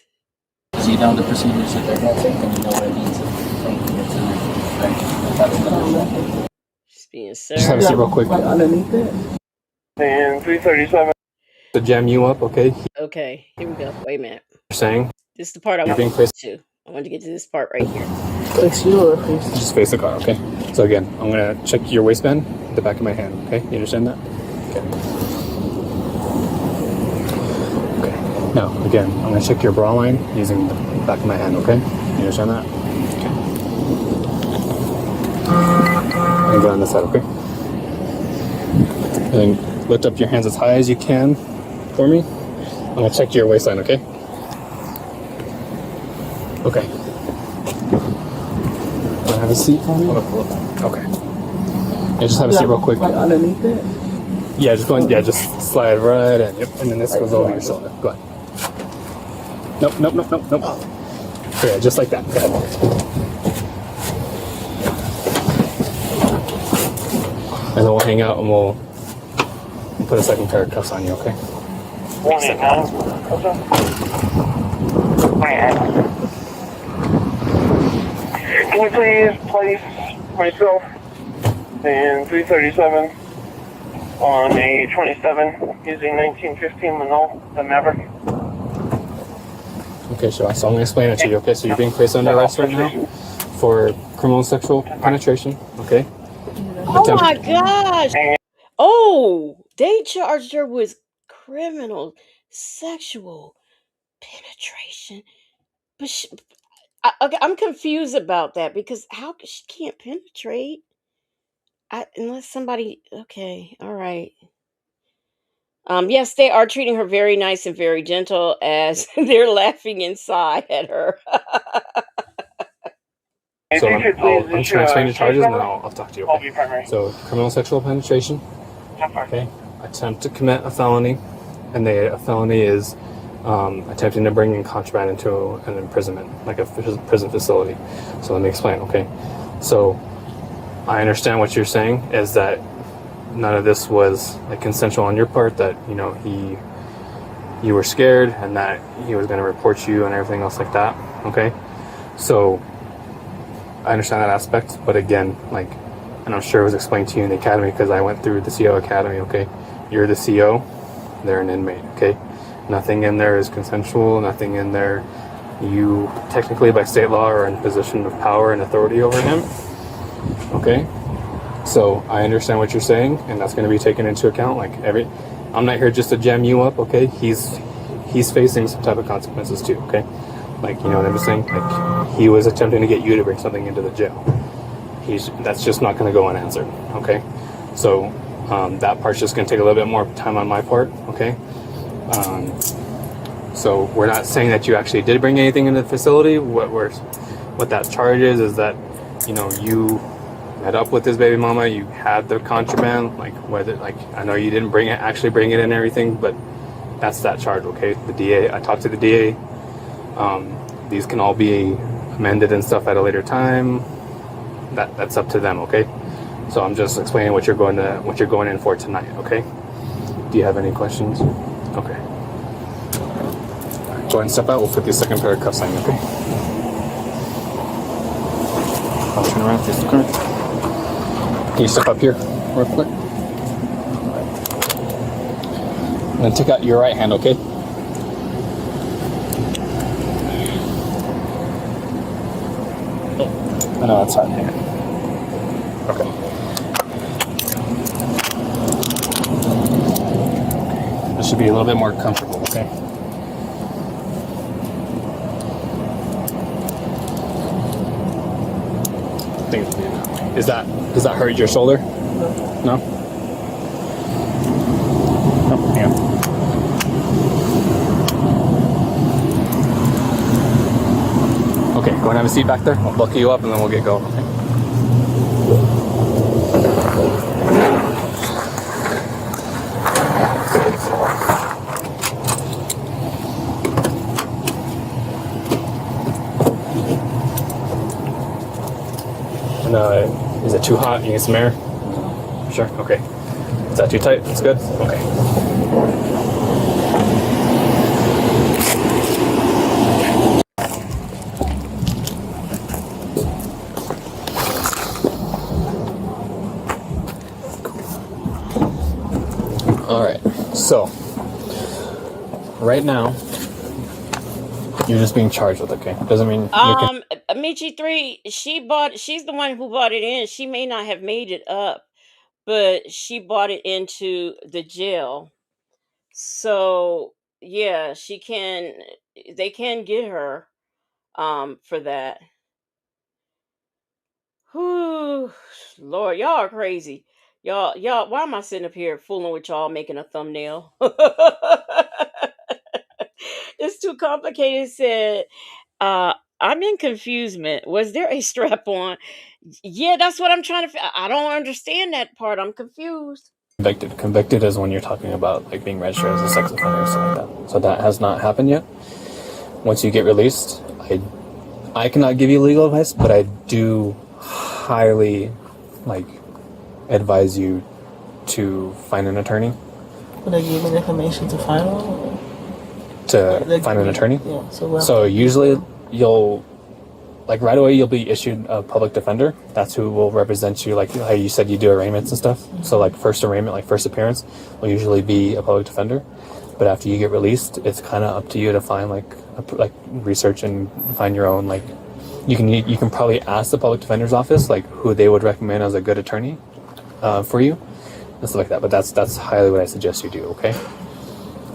So you know the procedures that they're going to take, and you know what it means. Just being Just have a served. seat real quick. Underneath it? And 337. To jam you up, okay? Okay, here we go. Wait a minute. You're saying This is the part I you're want being to faced. get to. I want to get to this part right here. Face you or face? Just face the car, okay? So again, I'm gonna check your waistband, the back of my hand, okay? You understand that? Okay. Okay. Now, again, I'm gonna check your bra line using the back of my hand, okay? You understand that? Okay. And get on this side, okay? And then lift up your hands as high as you can for me. I'm gonna check your waistline, okay? Okay. Have a seat for me? Okay. Yeah, just have a seat real quick. Like underneath it? Yeah, just go and, yeah, just slide right in. Yep, and then this goes over your shoulder. Go ahead. Nope. Yeah, just like that. Go ahead. And then we'll hang out and we'll put a second pair of cuffs on you, okay? 189. Can you please place myself and 337 on a 27 using 1915 Manol, the Maverick? Okay, sure. So I'm going to explain it to you, okay? So you're being placed under arrest right now for criminal sexual penetration, okay? Oh my gosh! Oh, they charged her with criminal sexual penetration. But okay, I'm confused about that because how she can't penetrate? Unless somebody. Okay, all right. Yes, they are treating her very nice and very gentle as they're laughing inside at her. So I'm transferring the charges and then I'll talk to you, okay? So criminal sexual penetration, okay? Attempt to commit a felony, and a felony is attempting to bring in contraband into an imprisonment, like a prison facility. So let me explain, okay? So I understand what you're saying is that none of this was like consensual on your part, that, you know, you were scared and that he was going to report you and everything else like that, okay? So I understand that aspect, but again, like, and I'm sure it was explained to you in the academy because I went through the CO academy, okay? You're the CO, they're an inmate, okay? Nothing in there is consensual, nothing in there, you technically by state law are in position of power and authority over him, okay? So I understand what you're saying, and that's going to be taken into account. Like I'm not here just to jam you up, okay? He's facing some type of consequences too, okay? Like, you know what I'm saying? Like, he was attempting to get you to bring something into the jail. That's just not going to go unanswered, okay? So that part's just going to take a little bit more time on my part, okay? So we're not saying that you actually did bring anything into the facility. What that charge is that, you know, you met up with his baby mama, you had the contraband, like whether, like, I know you didn't actually bring it and everything, but that's that charge, okay? The DA, I talked to the DA. These can all be amended and stuff at a later time. That's up to them, okay? So I'm just explaining what you're going in for tonight, okay? Do you have any questions? Okay. Go ahead and step out. We'll put the second pair of cuffs on you, okay? I'll turn around, face the car. Can you step up here real quick? And then take out your right hand, okay? I know that's hard here. Okay. This should be a little bit more comfortable, okay? I think it's good. Does that hurt your shoulder? No? Oh, hang on. Okay, go and have a seat back there. I'll buckle you up and then we'll get going, okay? And is it too hot? You need some air? Sure, okay. Is that too tight? That's good? Okay. Alright, so right now you're just being charged with it, okay? Doesn't mean Michi 3, she's the one who bought it in. She may not have made it up, but she bought it into the jail. So yeah, they can get her for that. Whew, Lord, y'all are crazy. Y'all, why am I sitting up here fooling with y'all making a thumbnail? It's too complicated. It said, I'm in confusement. Was there a strap on? Yeah, that's what I'm trying to. I don't understand that part. I'm confused. convicted. Convicted is when you're talking about like being registered as a sex offender or something like that. So that has not happened yet. Once you get released, I cannot give you legal advice, but I do highly advise you to find an attorney. Will they give me the information to find one? To find an attorney? Yeah. So usually you'll right away you'll be issued a public defender. That's who will represent you, like how you said you do arraignments and stuff. Mm-hmm. So first arraignment, first appearance will usually be a public defender. But after you get released, it's kind of up to you to find research and find your own you can probably ask the public defender's office who they would recommend as a good attorney for you and stuff like that. But that's highly what I suggest you do. Okay.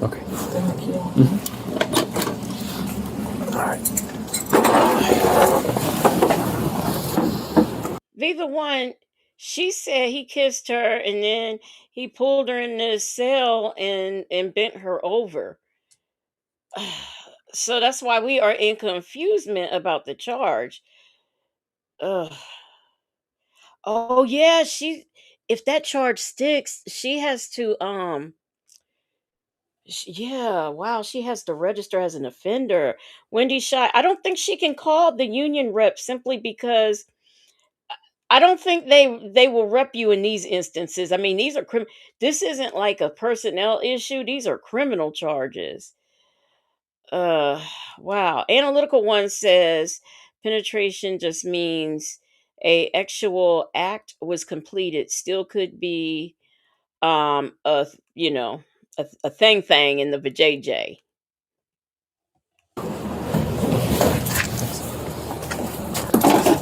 Okay. Thank you. Mm-hmm. All right. The one, she said he kissed her and then he pulled her in the cell and bent her over. So that's why we are in confusement about the charge. Ugh. Oh yeah, if that charge sticks, she has to yeah, wow, she has to register as an offender. Wendy Shy, I don't think she can call the union rep simply because I don't think they will rep you in these instances. I mean, these are this isn't like a personnel issue. These are criminal charges. Uh wow. Analytical one says penetration just means a actual act was completed. Still could be a a thing in the vajayjay.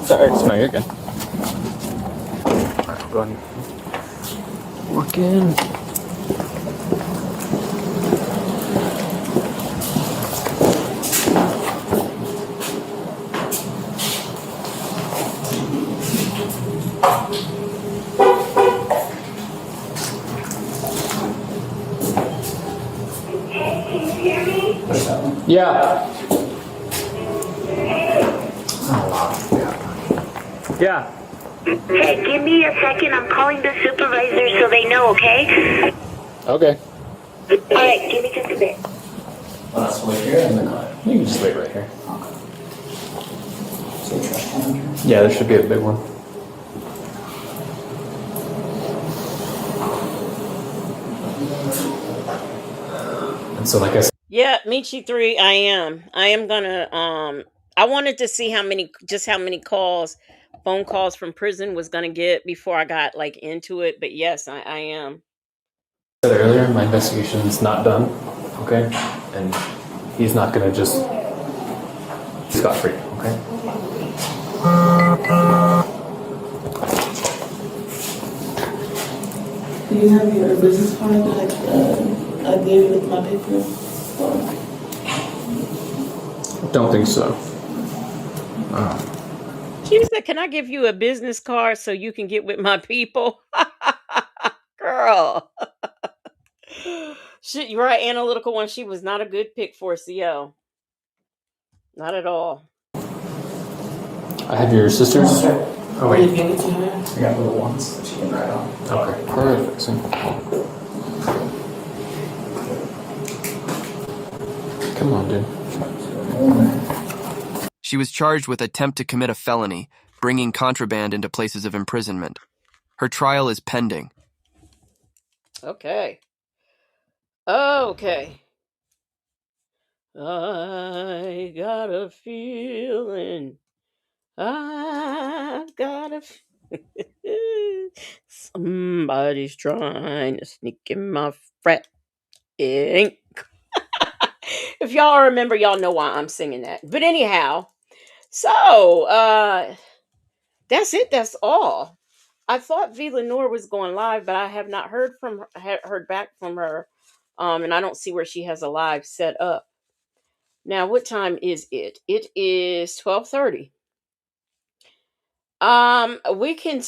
Sorry. No, you're good. All right, go ahead and walk in. Yeah. Yeah. Hey, give me a second. I'm calling the supervisor so they know, okay? Okay. Alright, give me just a bit. Let's wait here in the car. You can just wait right here. Yeah, there should be a big one. And so, like I said. Yeah, Michi 3, I am gonna I wanted to see how many phone calls from prison was gonna get before I got into it, but yes, I am. I said earlier, my investigation is not done, okay? And he's not gonna just scot free, okay? Do you have your business card that I gave you with my paper? Don't think so. She said, "Can I give you a business card so you can get with my people?" girl. You're right, analytical one. She was not a good pick for a CO. Not at all. I have your sisters. Oh wait. I got little ones that she can ride on. Okay. Perfect. Simple. Come on, dude. She was charged with attempt to commit a felony, bringing contraband into places of imprisonment. Her trial is pending. Okay. Okay. I got a feeling. I've got a somebody's trying to sneak in my frat ink. If y'all remember, y'all know why I'm singing that. But anyhow, so that's it. That's all. I thought V Lenore was going live, but I have not heard from her, heard back from her. And I don't see where she has a live set up. Now, what time is it? It is 12:30. We can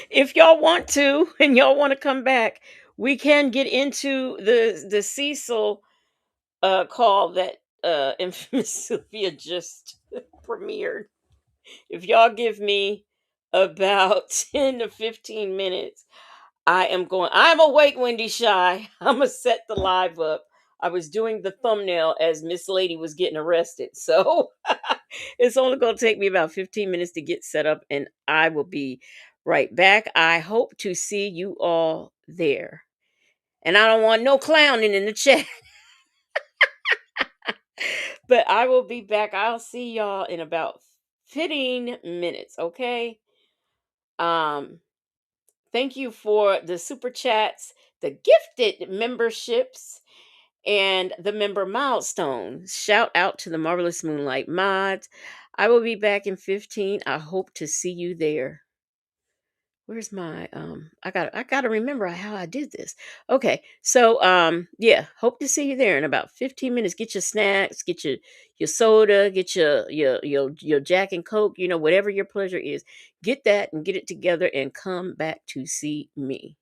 if y'all want to and y'all want to come back, we can get into the Cecil call that infamous Sylvia just premiered. If y'all give me about 10 to 15 minutes, I'm awake, Wendy Shy. I'm gonna set the live up. I was doing the thumbnail as Miss Lady was getting arrested. So it's only gonna take me about 15 minutes to get set up, and I will be right back. I hope to see you all there. And I don't want no clowning in the chat. But I will be back. I'll see y'all in about 15 minutes, okay? Um Thank you for the super chats, the gifted memberships, and the member milestones. Shout out to the Marvelous Moonlight mods. I will be back in 15. I hope to see you there. Where's my I gotta remember how I did this. Okay, so yeah, hope to see you there in about 15 minutes. Get your snacks, get your soda, get your Jack and Coke, whatever your pleasure is. Get that and get it together and come back to see me.